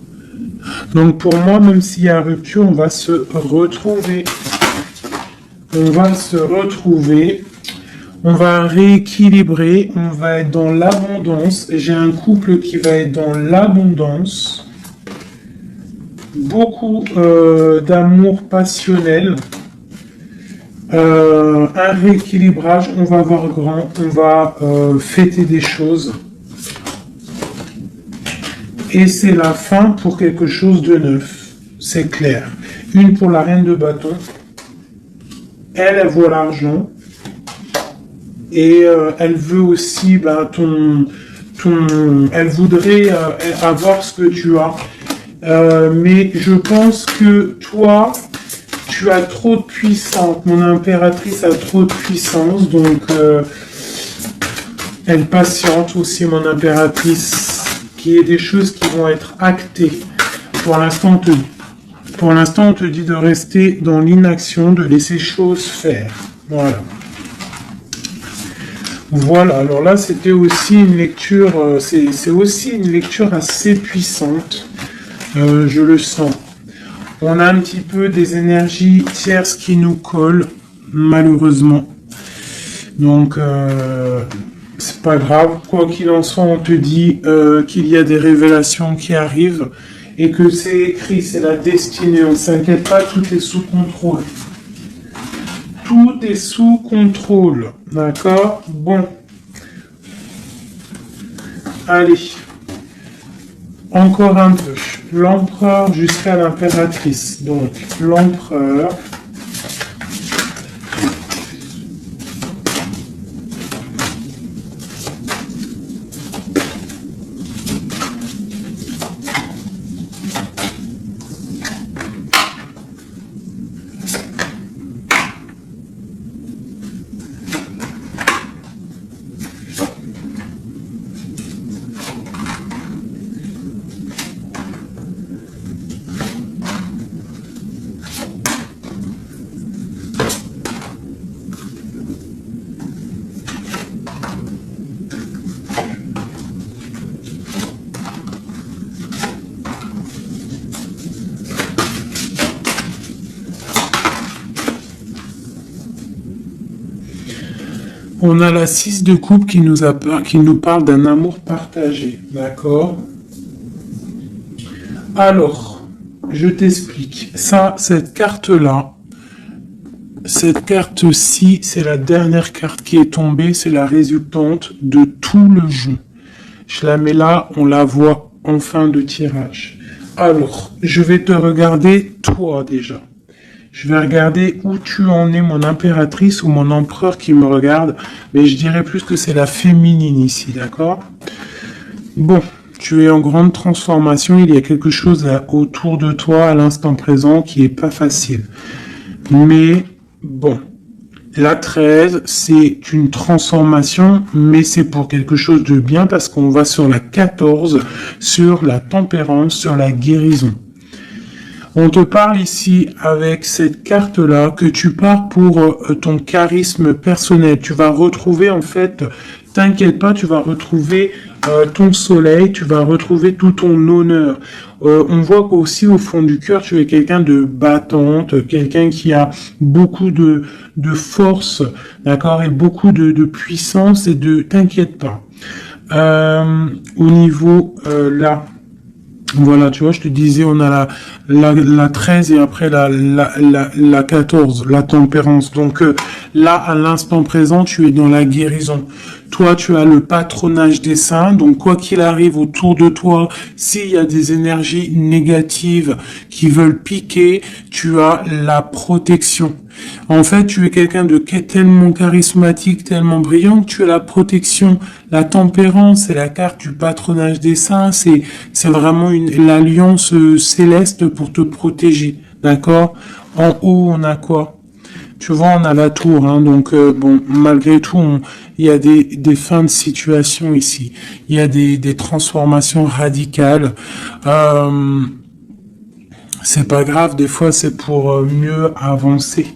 Donc pour moi, même s'il y a rupture, on va se retrouver. On va se retrouver, on va rééquilibrer, on va être dans l'abondance. J'ai un couple qui va être dans l'abondance, beaucoup d'amour passionnel, un rééquilibrage, on va voir grand, on va fêter des choses. Et c'est la fin pour quelque chose de neuf, c'est clair. Une pour la reine de bâton. Elle voit l'argent et elle veut aussi elle voudrait avoir ce que tu as. Mais je pense que toi, tu as trop de puissance. Mon impératrice a trop de puissance, donc elle patiente aussi, mon impératrice, qu'il y ait des choses qui vont être actées. Pour l'instant, on te dit de rester dans l'inaction, de laisser choses faire. Voilà. Voilà, alors là, c'était aussi une lecture, c'est aussi une lecture assez puissante. Je le sens. On a un petit peu des énergies tierces qui nous collent, malheureusement. Donc, c'est pas grave. Quoi qu'il en soit, on te dit qu'il y a des révélations qui arrivent. Et que c'est écrit, c'est la destinée, on ne s'inquiète pas, tout est sous contrôle. Tout est sous contrôle, d'accord? Bon. Allez. Encore un peu. L'empereur jusqu'à l'impératrice. Donc, l'empereur. On a la 6 de coupe qui nous parle d'un amour partagé, d'accord? Alors, je t'explique. Ça, cette carte-là, cette carte-ci, c'est la dernière carte qui est tombée, c'est la résultante de tout le jeu. Je la mets là, on la voit en fin de tirage. Alors, je vais te regarder toi déjà. Je vais regarder où tu en es, mon impératrice ou mon empereur qui me regarde, mais je dirais plus que c'est la féminine ici, d'accord? Bon, tu es en grande transformation, il y a quelque chose autour de toi à l'instant présent qui est pas facile. Mais bon, la 13, c'est une transformation, mais c'est pour quelque chose de bien parce qu'on va sur la 14, sur la tempérance, sur la guérison. On te parle ici avec cette carte-là que tu pars pour ton charisme personnel. Tu vas retrouver en fait, t'inquiète pas, tu vas retrouver ton soleil, tu vas retrouver tout ton honneur. On voit qu'aussi au fond du cœur, tu es quelqu'un de battante, quelqu'un qui a beaucoup de force, d'accord, et beaucoup de puissance et de... T'inquiète pas. Au niveau là... Voilà, tu vois, je te disais, on a la 13 et après la 14, la tempérance. Donc là, à l'instant présent, tu es dans la guérison. Toi, tu as le patronage des saints. Donc, quoi qu'il arrive autour de toi, s'il y a des énergies négatives qui veulent piquer, tu as la protection. En fait, tu es quelqu'un de tellement charismatique, tellement brillant que tu as la protection. La tempérance, c'est la carte du patronage des saints. C'est vraiment l'alliance céleste pour te protéger. D'accord? En haut, on a quoi? Tu vois, on a la tour, hein, donc bon, malgré tout, il y a des fins de situation ici. Il y a des transformations radicales. C'est pas grave, des fois c'est pour mieux avancer.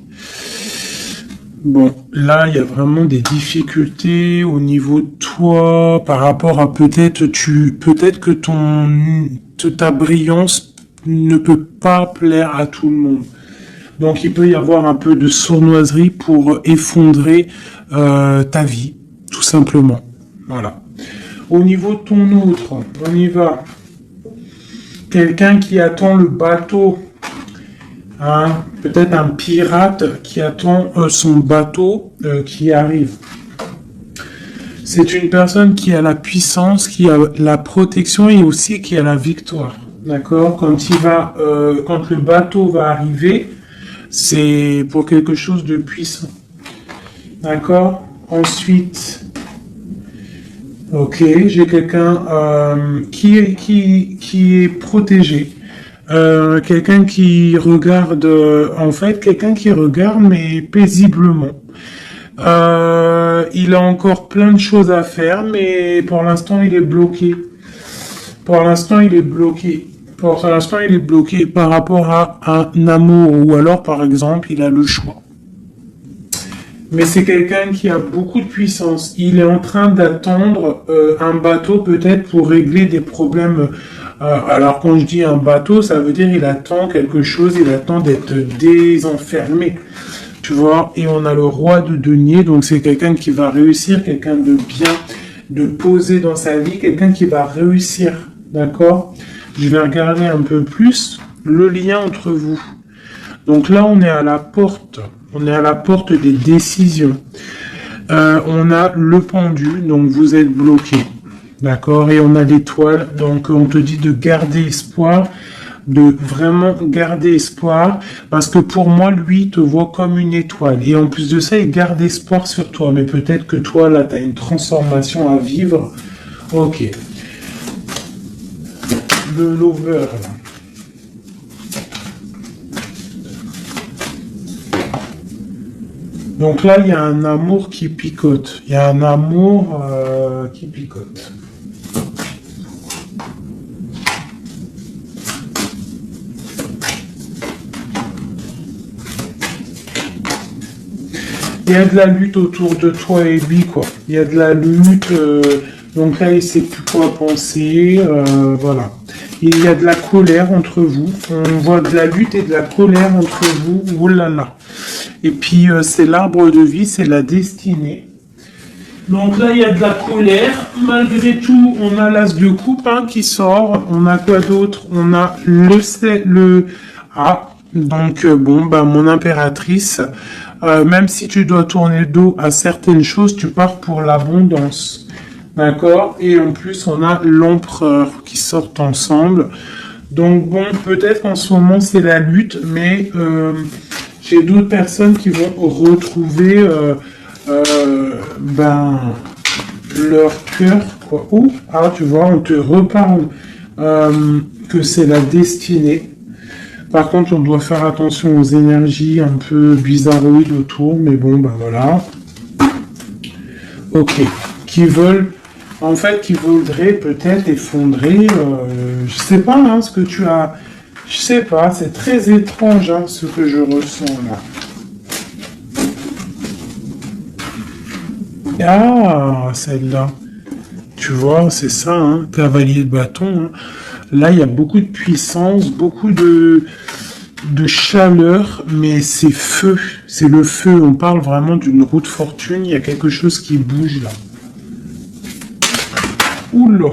Bon, là, il y a vraiment des difficultés au niveau de toi par rapport à peut-être que ta brillance ne peut pas plaire à tout le monde. Donc, il peut y avoir un peu de sournoiserie pour effondrer ta vie, tout simplement. Voilà. Au niveau de ton autre, on y va. Quelqu'un qui attend le bateau. Hein, peut-être un pirate qui attend son bateau qui arrive. C'est une personne qui a la puissance, qui a la protection et aussi qui a la victoire. D'accord? Quand le bateau va arriver, c'est pour quelque chose de puissant. D'accord? Ensuite, ok, j'ai quelqu'un qui est protégé. Quelqu'un qui regarde, quelqu'un qui regarde mais paisiblement. Il a encore plein de choses à faire, mais pour l'instant il est bloqué. Pour l'instant il est bloqué par rapport à un amour, ou alors par exemple il a le choix. Mais c'est quelqu'un qui a beaucoup de puissance. Il est en train d'attendre un bateau peut-être pour régler des problèmes. Alors quand je dis un bateau, ça veut dire il attend quelque chose, il attend d'être désenfermé. Tu vois, et on a le roi de denier, donc c'est quelqu'un qui va réussir, quelqu'un de bien, de posé dans sa vie, quelqu'un qui va réussir. D'accord? Je vais regarder un peu plus le lien entre vous. Donc là, on est à la porte. On est à la porte des décisions. On a le pendu, donc vous êtes bloqué. D'accord? Et on a l'étoile, donc on te dit de garder espoir, de vraiment garder espoir, parce que pour moi, lui, il te voit comme une étoile. Et en plus de ça, il garde espoir sur toi. Mais peut-être que toi, là, tu as une transformation à vivre. Ok. Le lover, là. Donc là, il y a un amour qui picote. Il y a un amour qui picote. Il y a de la lutte autour de toi et lui, quoi. Il y a de la lutte. Donc là, il ne sait plus quoi penser. Voilà. Il y a de la colère entre vous. On voit de la lutte et de la colère entre vous. Oh là là. Et puis, c'est l'arbre de vie, c'est la destinée. Donc là, il y a de la colère. Malgré tout, on a l'as de coupe hein, qui sort. On a quoi d'autre? On a le... Ah, donc bon, bah mon impératrice, même si tu dois tourner le dos à certaines choses, tu pars pour l'abondance. D'accord? Et en plus, on a l'empereur qui sortent ensemble. Donc bon, peut-être qu'en ce moment, c'est la lutte, mais j'ai d'autres personnes qui vont retrouver ben, leur cœur, quoi. Ou, ah, tu vois, on te reparle que c'est la destinée. Par contre, on doit faire attention aux énergies un peu bizarroïdes autour, mais bon, ben voilà. Ok. Qui veulent, en fait, qui voudraient peut-être effondrer, je sais pas, hein, ce que tu as, je sais pas, c'est très étrange, hein, ce que je ressens là. Ah, celle-là. Tu vois, c'est ça, hein, cavalier de bâton. Hein. Là, il y a beaucoup de puissance, beaucoup de chaleur, mais c'est feu. C'est le feu. On parle vraiment d'une roue de fortune. Il y a quelque chose qui bouge là. Oula.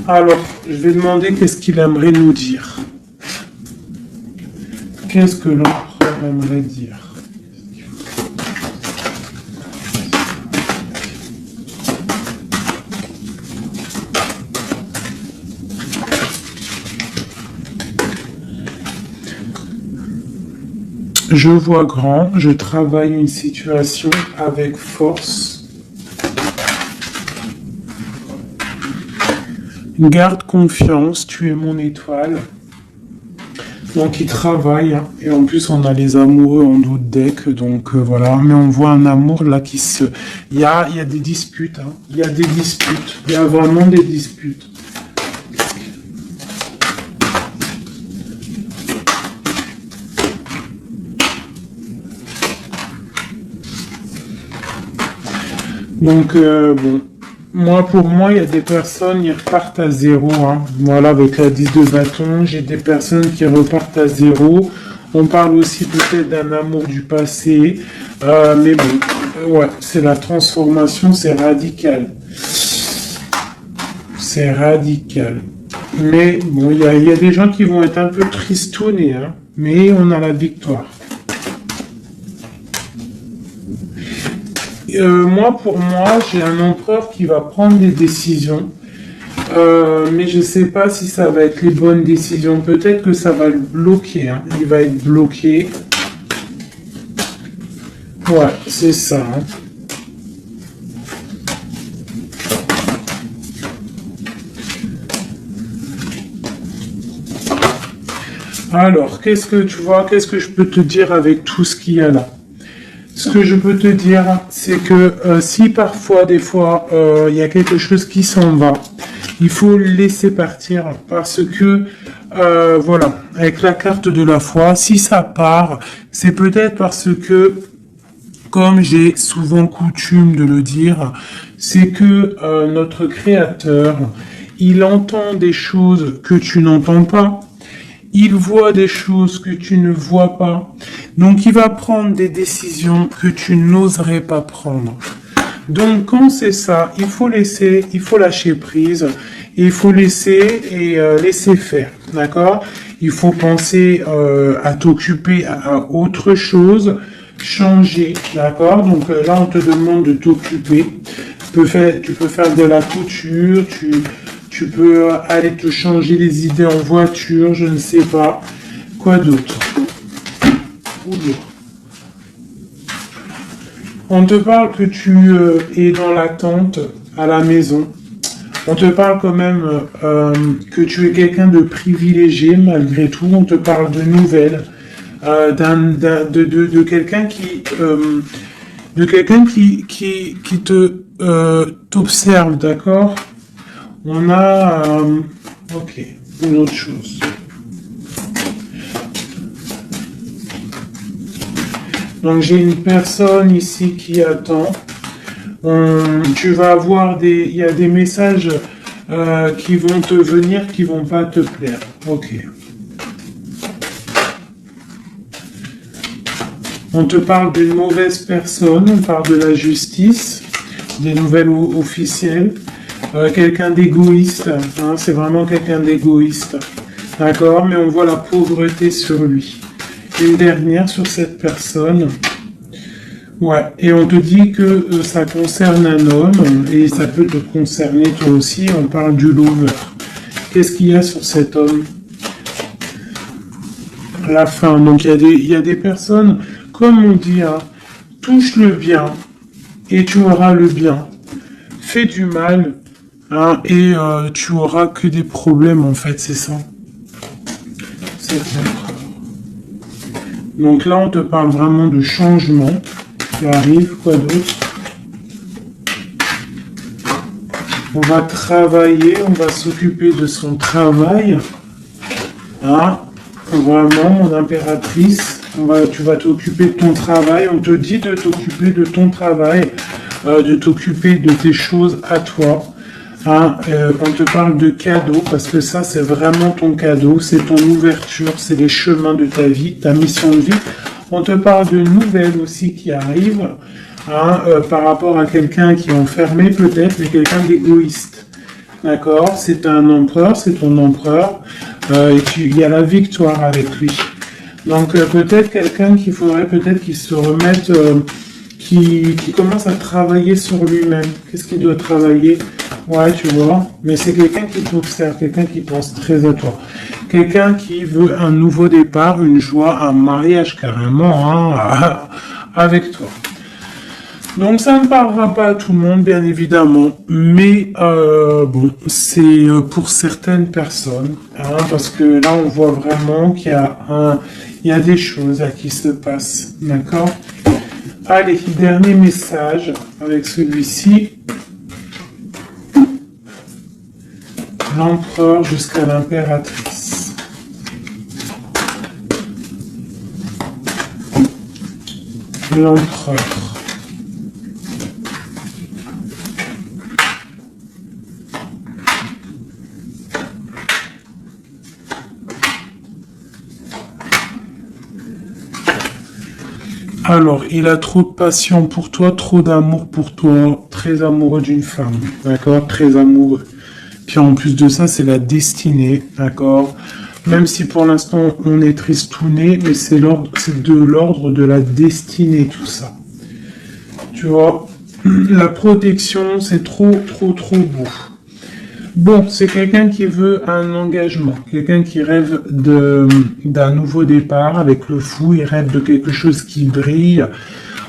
Alors, je vais demander qu'est-ce qu'il aimerait nous dire. Qu'est-ce que l'empereur aimerait dire? Je vois grand, je travaille une situation avec force. Garde confiance, tu es mon étoile. Donc il travaille, hein. Et en plus on a les amoureux en dos de deck, donc voilà. Mais on voit un amour là qui se... Il y a des disputes, hein. Il y a des disputes, il y a vraiment des disputes. Donc, bon, pour moi, il y a des personnes, ils repartent à zéro. Hein. Voilà, avec la 10 de bâton, j'ai des personnes qui repartent à zéro. On parle aussi peut-être d'un amour du passé. Mais bon, ouais, c'est la transformation, c'est radical. C'est radical. Mais bon, il y a des gens qui vont être un peu tristounés, hein. Mais on a la victoire. Pour moi, j'ai un empereur qui va prendre des décisions, mais je sais pas si ça va être les bonnes décisions. Peut-être que ça va le bloquer, hein. Il va être bloqué. Ouais, c'est ça. Hein. Alors, qu'est-ce que tu vois, qu'est-ce que je peux te dire avec tout ce qu'il y a là? Ce que je peux te dire, c'est que si parfois, des fois, il y a quelque chose qui s'en va, il faut le laisser partir parce que, voilà, avec la carte de la foi, si ça part, c'est peut-être parce que, comme j'ai souvent coutume de le dire, c'est que notre Créateur, il entend des choses que tu n'entends pas. Il voit des choses que tu ne vois pas. Donc, il va prendre des décisions que tu n'oserais pas prendre. Donc, quand c'est ça, il faut laisser, il faut lâcher prise. Il faut laisser et laisser faire. D'accord? Il faut penser à t'occuper à autre chose, changer. D'accord? Donc, là, on te demande de t'occuper. Tu peux faire de la couture, tu peux aller te changer les idées en voiture, je ne sais pas. Quoi d'autre? On te parle que tu es dans l'attente à la maison. On te parle quand même que tu es quelqu'un de privilégié malgré tout. On te parle de nouvelles, de quelqu'un qui te t'observe, d'accord? On a, ok, une autre chose. Donc j'ai une personne ici qui attend. Tu vas avoir il y a des messages qui vont te venir, qui vont pas te plaire. Ok. On te parle d'une mauvaise personne, on parle de la justice, des nouvelles officielles. Quelqu'un d'égoïste, hein, c'est vraiment quelqu'un d'égoïste. D'accord, mais on voit la pauvreté sur lui. Une dernière sur cette personne. Ouais, et on te dit que ça concerne un homme, et ça peut te concerner toi aussi, on parle du lover. Qu'est-ce qu'il y a sur cet homme? La fin, donc il y a des personnes, comme on dit, hein, touche le bien, et tu auras le bien. Fais du mal, hein, et tu auras que des problèmes, en fait, c'est ça. C'est vrai. Donc là, on te parle vraiment de changement qui arrive. Quoi d'autre? On va travailler, on va s'occuper de son travail. Hein? Vraiment, mon impératrice, tu vas t'occuper de ton travail. On te dit de t'occuper de ton travail, de t'occuper de tes choses à toi. Hein, on te parle de cadeau parce que ça c'est vraiment ton cadeau, c'est ton ouverture, c'est les chemins de ta vie, ta mission de vie. On te parle de nouvelles aussi qui arrivent, hein, par rapport à quelqu'un qui est enfermé peut-être, mais quelqu'un d'égoïste. D'accord? C'est un empereur, c'est ton empereur, et il y a la victoire avec lui. Donc peut-être quelqu'un qu'il faudrait peut-être qu'il se remette, qui commence à travailler sur lui-même. Qu'est-ce qu'il doit travailler? Ouais, tu vois, mais c'est quelqu'un qui t'observe, quelqu'un qui pense très à toi. Quelqu'un qui veut un nouveau départ, une joie, un mariage carrément, hein, avec toi. Donc ça ne parlera pas à tout le monde, bien évidemment, mais bon, c'est pour certaines personnes, hein, parce que là on voit vraiment qu'il y a des choses à qui se passent, d'accord? Allez, dernier message avec celui-ci. L'empereur jusqu'à l'impératrice. L'empereur. Alors, il a trop de passion pour toi, trop d'amour pour toi, très amoureux d'une femme, d'accord? Très amoureux. Puis en plus de ça, c'est la destinée, d'accord? Même si pour l'instant on est tristouné, mais c'est de l'ordre de la destinée tout ça. Tu vois, la protection, c'est trop beau. Bon, c'est quelqu'un qui veut un engagement, quelqu'un qui rêve d'un nouveau départ avec le fou, il rêve de quelque chose qui brille.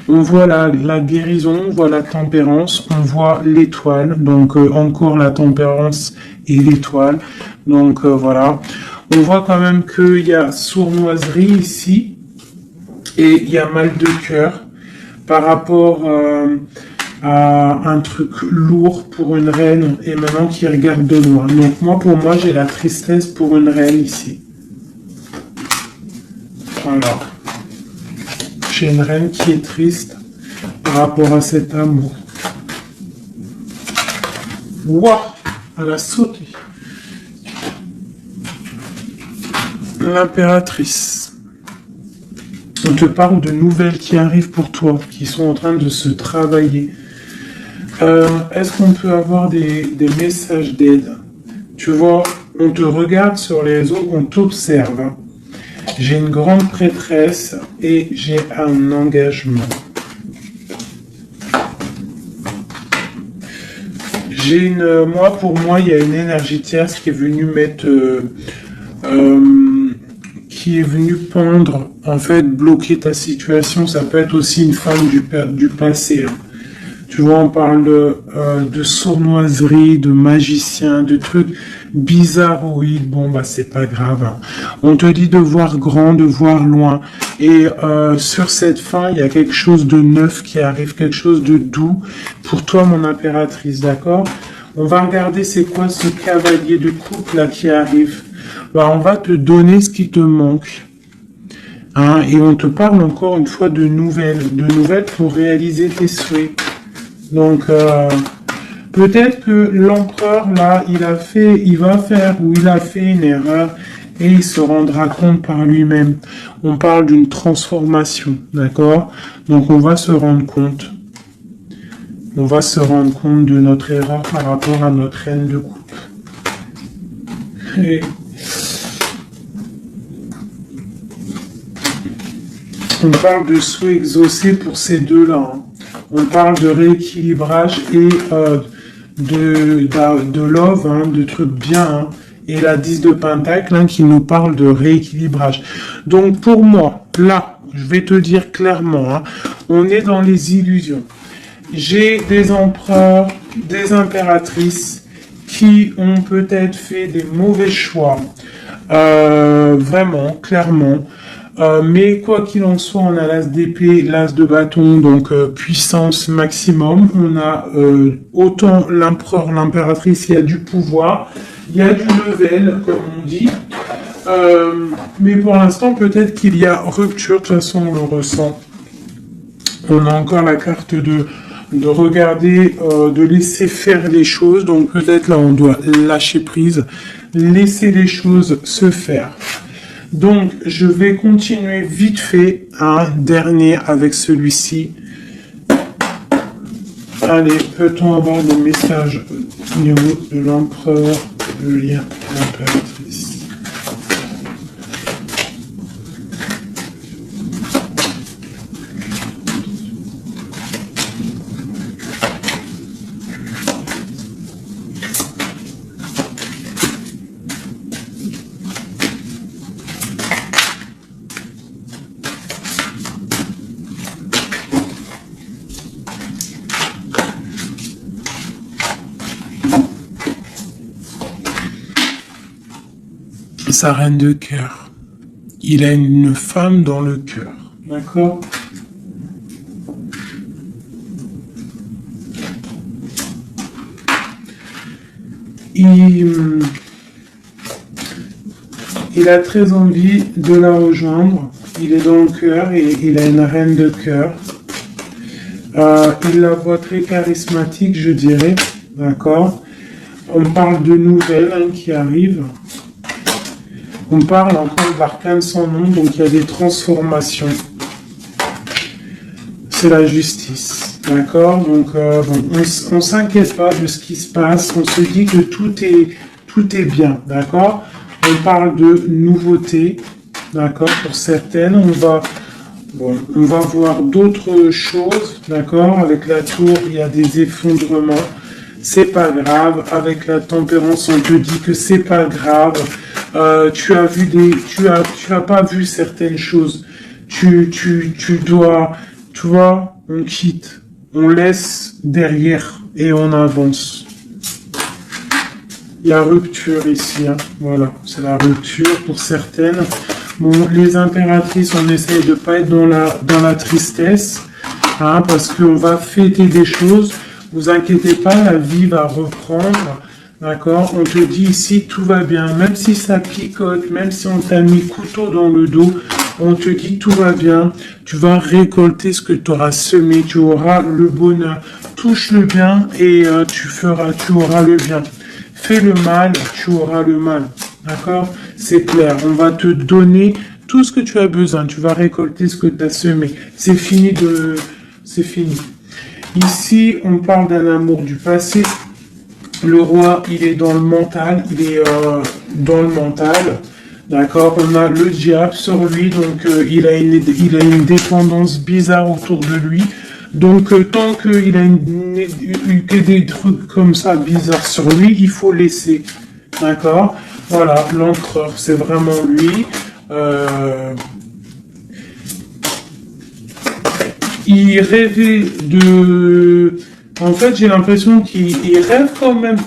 On voit la guérison, on voit la tempérance, on voit l'étoile, donc encore la tempérance et l'étoile. Donc voilà, on voit quand même qu'il y a sournoiserie ici et il y a mal de cœur par rapport à un truc lourd pour une reine et maintenant qui regarde de loin. Donc pour moi, j'ai la tristesse pour une reine ici. Voilà. J'ai une reine qui est triste par rapport à cet amour. Waouh, elle a sauté. L'impératrice. On te parle de nouvelles qui arrivent pour toi, qui sont en train de se travailler. Est-ce qu'on peut avoir des messages d'aide? Tu vois, on te regarde sur les réseaux, on t'observe. Hein. J'ai une grande prêtresse et j'ai un engagement. Pour moi, il y a une énergie tierce qui est venue mettre, qui est venue pendre, en fait, bloquer ta situation. Ça peut être aussi une femme du passé. Hein. Tu vois, on parle de sournoiserie, de magicien, de trucs bizarroïdes. Bon, bah, c'est pas grave. Hein. On te dit de voir grand, de voir loin. Et sur cette fin, il y a quelque chose de neuf qui arrive, quelque chose de doux pour toi, mon impératrice, d'accord? On va regarder c'est quoi ce cavalier de coupe là qui arrive. Bah, on va te donner ce qui te manque. Hein, et on te parle encore une fois de nouvelles pour réaliser tes souhaits. Donc, peut-être que l'empereur, là, il a fait une erreur et il se rendra compte par lui-même. On parle d'une transformation, d'accord? Donc on va se rendre compte. On va se rendre compte de notre erreur par rapport à notre reine de coupe. Et on parle de souhait exaucé pour ces deux-là. Hein. On parle de rééquilibrage et de love, hein, de trucs bien. Hein. Et la 10 de Pentacle hein, qui nous parle de rééquilibrage. Donc pour moi, là, je vais te dire clairement, hein, on est dans les illusions. J'ai des empereurs, des impératrices qui ont peut-être fait des mauvais choix. Vraiment, clairement. Mais quoi qu'il en soit, on a l'as d'épée, l'as de bâton, donc puissance maximum. On a autant l'empereur, l'impératrice, il y a du pouvoir, il y a du level, comme on dit. Mais pour l'instant, peut-être qu'il y a rupture, de toute façon, on le ressent. On a encore la carte de regarder, de laisser faire les choses. Donc peut-être là, on doit lâcher prise, laisser les choses se faire. Donc, je vais continuer vite fait un dernier avec celui-ci. Allez, peut-on avoir des messages au niveau de l'empereur, le lien de l'impératrice? Sa reine de cœur. Il a une femme dans le cœur. D'accord? Il a très envie de la rejoindre. Il est dans le cœur et il a une reine de cœur. Il la voit très charismatique, je dirais. D'accord? On parle de nouvelles hein, qui arrivent. On parle encore de l'arcane sans nom, donc il y a des transformations. C'est la justice, d'accord? Donc on ne s'inquiète pas de ce qui se passe, on se dit que tout est bien, d'accord? On parle de nouveautés, d'accord? Pour certaines, on va voir d'autres choses, d'accord? Avec la tour, il y a des effondrements. C'est pas grave. Avec la tempérance, on te dit que c'est pas grave. Tu as pas vu certaines choses. Tu dois, tu vois, on quitte, on laisse derrière et on avance. Il y a rupture ici, hein. Voilà, c'est la rupture pour certaines. Bon, les impératrices, on essaye de pas être dans la tristesse, hein, parce qu'on va fêter des choses. Vous inquiétez pas, la vie va reprendre, d'accord? On te dit ici, tout va bien, même si ça picote, même si on t'a mis couteau dans le dos, on te dit tout va bien, tu vas récolter ce que tu auras semé, tu auras le bonheur. Touche le bien et tu auras le bien. Fais le mal, tu auras le mal, d'accord? C'est clair, on va te donner tout ce que tu as besoin, tu vas récolter ce que tu as semé. C'est fini. Ici, on parle d'un amour du passé. Le roi, il est dans le mental. D'accord, on a le diable sur lui, donc il a une dépendance bizarre autour de lui. Donc tant qu'il a que des trucs comme ça bizarres sur lui, il faut laisser. D'accord? Voilà, l'empereur, c'est vraiment lui. Il rêvait de... En fait, j'ai l'impression qu'il rêve quand même...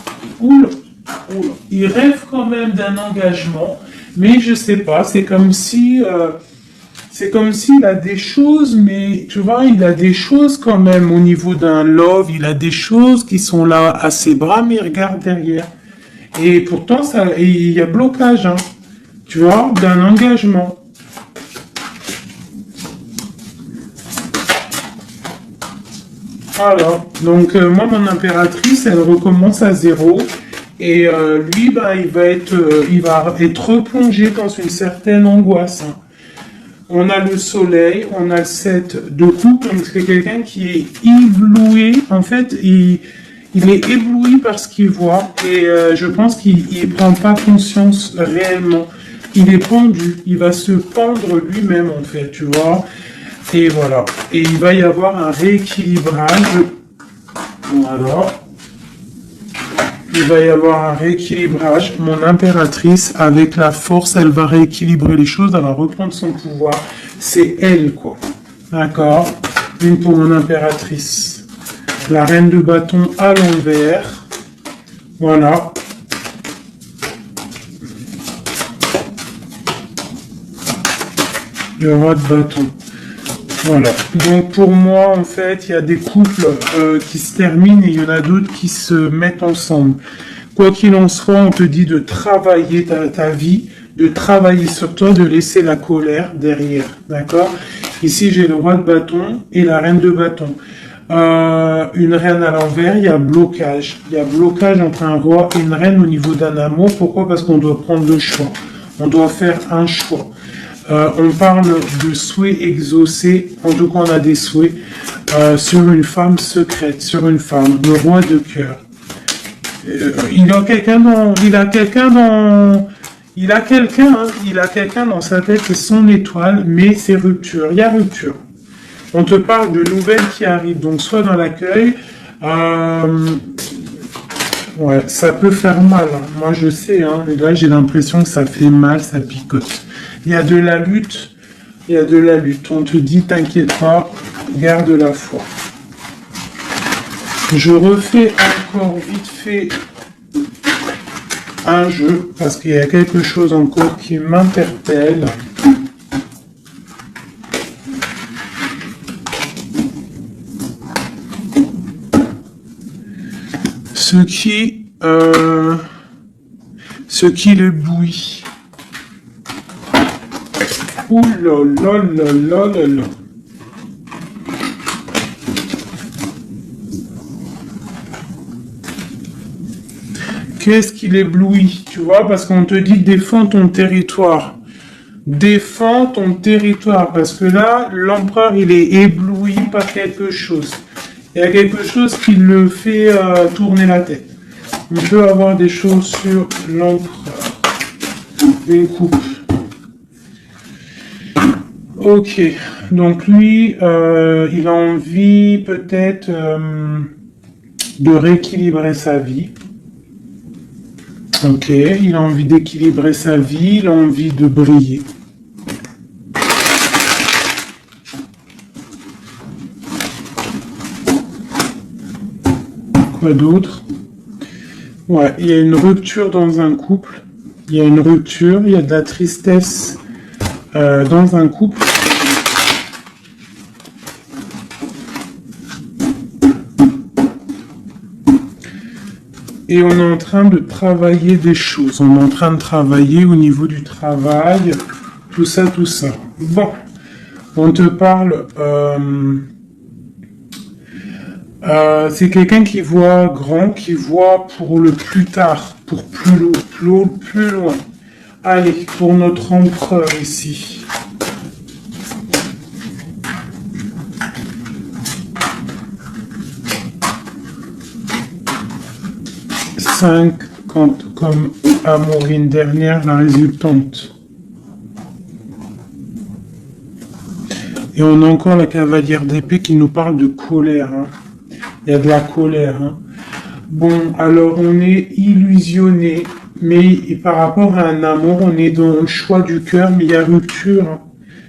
Il rêve quand même d'un engagement, mais je sais pas, c'est comme si il a des choses, mais tu vois, il a des choses quand même au niveau d'un love, il a des choses qui sont là à ses bras, mais il regarde derrière. Et pourtant, il y a blocage, hein, tu vois, d'un engagement. Voilà, donc moi, mon impératrice, elle recommence à zéro. Et lui, ben, il va être replongé dans une certaine angoisse. Hein. On a le soleil, on a le 7 de coupe, donc c'est quelqu'un qui est ébloui. En fait, il est ébloui par ce qu'il voit et je pense qu'il ne prend pas conscience réellement. Il est pendu, il va se pendre lui-même en fait, tu vois. Et voilà. Et il va y avoir un rééquilibrage. Voilà. Il va y avoir un rééquilibrage. Mon impératrice, avec la force, elle va rééquilibrer les choses, elle va reprendre son pouvoir. C'est elle, quoi. D'accord? Une pour mon impératrice. La reine de bâton à l'envers. Voilà. Le roi de bâton. Voilà. Donc pour moi, en fait, il y a des couples qui se terminent et il y en a d'autres qui se mettent ensemble. Quoi qu'il en soit, on te dit de travailler ta vie, de travailler sur toi, de laisser la colère derrière. D'accord? Ici, j'ai le roi de bâton et la reine de bâton. Une reine à l'envers, il y a blocage. Il y a blocage entre un roi et une reine au niveau d'un amour. Pourquoi? Parce qu'on doit prendre le choix. On doit faire un choix. On parle de souhaits exaucés, en tout cas on a des souhaits, sur une femme secrète, sur une femme, le roi de cœur. Il a quelqu'un dans sa tête, c'est son étoile, mais c'est rupture, il y a rupture. On te parle de nouvelles qui arrivent, donc soit dans l'accueil, ouais, ça peut faire mal, hein. Moi je sais, hein, là j'ai l'impression que ça fait mal, ça picote. Il y a de la lutte, On te dit, t'inquiète pas, garde la foi. Je refais encore vite fait un jeu, parce qu'il y a quelque chose encore qui m'interpelle. Ce qui l'éblouit. Ouh là là là là là là. Qu'est-ce qui l'éblouit? Tu vois, parce qu'on te dit défends ton territoire. Défends ton territoire. Parce que là, l'empereur, il est ébloui par quelque chose. Il y a quelque chose qui le fait tourner la tête. On peut avoir des choses sur l'empereur. Une coupe. Ok, donc lui, il a envie peut-être de rééquilibrer sa vie. Ok, il a envie d'équilibrer sa vie, il a envie de briller. Quoi d'autre? Ouais, il y a une rupture dans un couple. Il y a une rupture, il y a de la tristesse dans un couple. Et on est en train de travailler des choses. On est en train de travailler au niveau du travail, tout ça, tout ça. Bon, on te parle... c'est quelqu'un qui voit grand, qui voit pour le plus tard, pour plus loin. Allez, pour notre empereur ici. Comme Amorine dernière, la résultante. Et on a encore la cavalière d'épée qui nous parle de colère. Hein. Il y a de la colère. Hein. Bon, alors on est illusionné, mais par rapport à un amour, on est dans le choix du cœur, mais il y a rupture. Hein.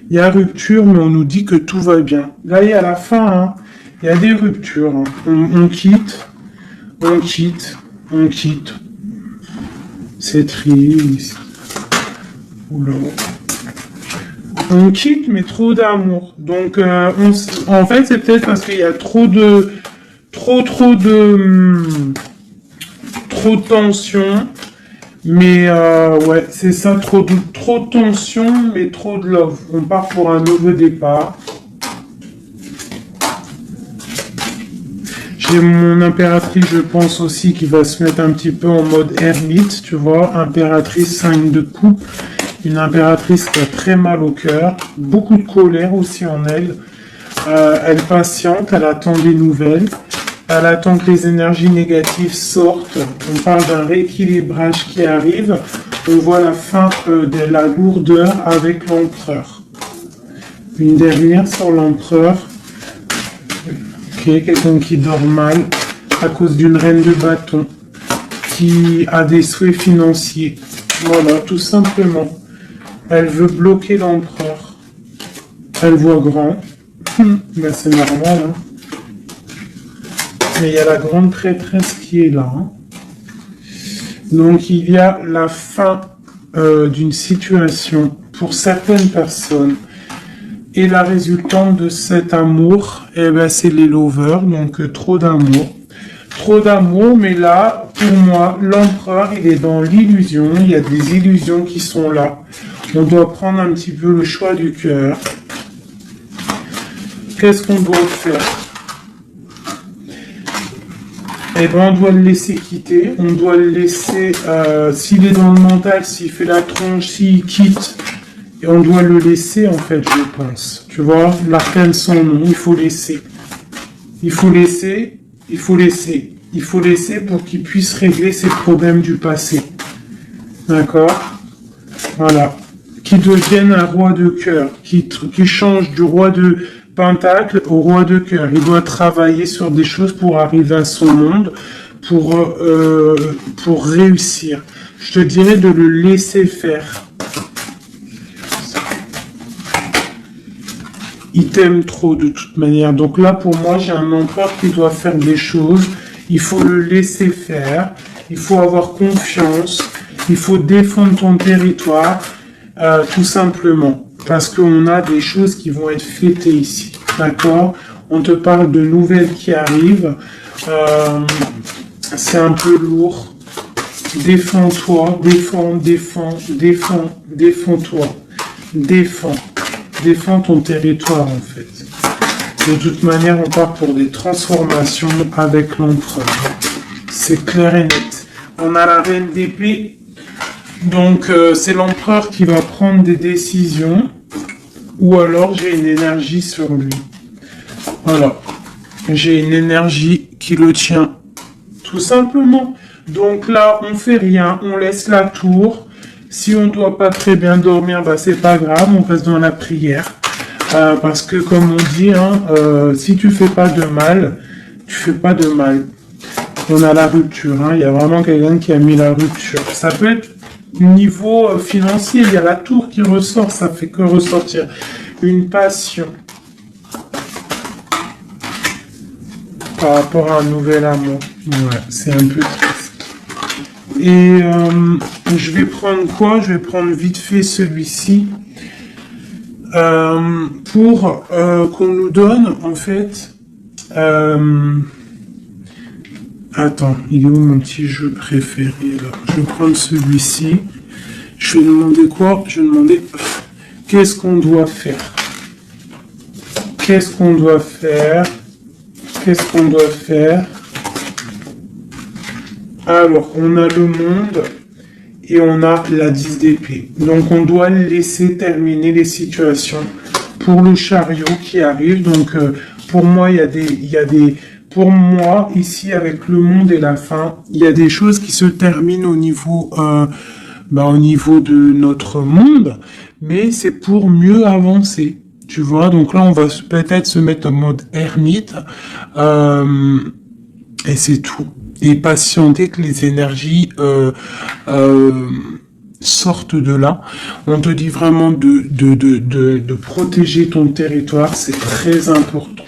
Il y a rupture, mais on nous dit que tout va bien. Là, il y a la fin. Hein. Il y a des ruptures. Hein. On quitte. C'est triste. Oula. On quitte, mais trop d'amour. Donc, en fait, c'est peut-être parce qu'il y a trop de tension. Mais ouais, c'est ça, trop de tension, mais trop de love. On part pour un nouveau départ. J'ai mon impératrice, je pense aussi, qui va se mettre un petit peu en mode ermite, tu vois. Impératrice 5 de coupe. Une impératrice qui a très mal au cœur. Beaucoup de colère aussi en elle. Elle patiente, elle attend des nouvelles. Elle attend que les énergies négatives sortent. On parle d'un rééquilibrage qui arrive. On voit la fin de la lourdeur avec l'empereur. Une dernière sur l'empereur. Ok, quelqu'un qui dort mal à cause d'une reine de bâton qui a des souhaits financiers. Voilà, tout simplement. Elle veut bloquer l'empereur. Elle voit grand. Ben, c'est normal. Hein. Mais il y a la grande prêtresse qui est là. Hein. Donc il y a la fin d'une situation pour certaines personnes. Et la résultante de cet amour, eh ben, c'est les lovers, donc trop d'amour. Trop d'amour, mais là, pour moi, l'empereur, il est dans l'illusion. Il y a des illusions qui sont là. On doit prendre un petit peu le choix du cœur. Qu'est-ce qu'on doit faire? Eh ben, on doit le laisser quitter. On doit le laisser, s'il est dans le mental, s'il fait la tronche, s'il quitte, et on doit le laisser, en fait, je pense. Tu vois, l'arcane son nom, il faut laisser. Il faut laisser, il faut laisser. Il faut laisser pour qu'il puisse régler ses problèmes du passé. D'accord? Voilà. Qui devienne un roi de cœur. Qui change du roi de pentacle au roi de cœur. Il doit travailler sur des choses pour arriver à son monde, pour réussir. Je te dirais de le laisser faire. Il t'aime trop de toute manière. Donc là, pour moi, j'ai un empereur qui doit faire des choses. Il faut le laisser faire. Il faut avoir confiance. Il faut défendre ton territoire, tout simplement. Parce qu'on a des choses qui vont être fêtées ici. D'accord? On te parle de nouvelles qui arrivent. C'est un peu lourd. Défends-toi. Défends-toi. Défends ton territoire, en fait. De toute manière, on part pour des transformations avec l'empereur. C'est clair et net. On a la reine d'épée. Donc, c'est l'empereur qui va prendre des décisions. Ou alors, j'ai une énergie sur lui. Voilà. J'ai une énergie qui le tient. Tout simplement. Donc là, on fait rien. On laisse la tour. Si on ne doit pas très bien dormir, bah c'est pas grave, on reste dans la prière. Parce que comme on dit, hein, si tu fais pas de mal, tu fais pas de mal. On a la rupture, hein, il y a vraiment quelqu'un qui a mis la rupture. Ça peut être niveau financier, il y a la tour qui ressort, ça fait que ressortir une passion par rapport à un nouvel amour. Ouais, c'est un peu triste. Et je vais prendre quoi? Je vais prendre vite fait celui-ci pour qu'on nous donne en fait. Attends, il est où mon petit jeu préféré là? Je vais prendre celui-ci. Je vais demander quoi? Je vais demander qu'est-ce qu'on doit faire? Qu'est-ce qu'on doit faire? Qu'est-ce qu'on doit faire? Alors, on a le monde et on a la 10 d'épée. Donc, on doit laisser terminer les situations pour le chariot qui arrive. Donc, pour moi, pour moi, ici, avec le monde et la fin, il y a des choses qui se terminent au niveau de notre monde, mais c'est pour mieux avancer. Tu vois, donc là, on va peut-être se mettre en mode ermite, et c'est tout. Et patienter que les énergies sortent de là. On te dit vraiment de protéger ton territoire, c'est très important.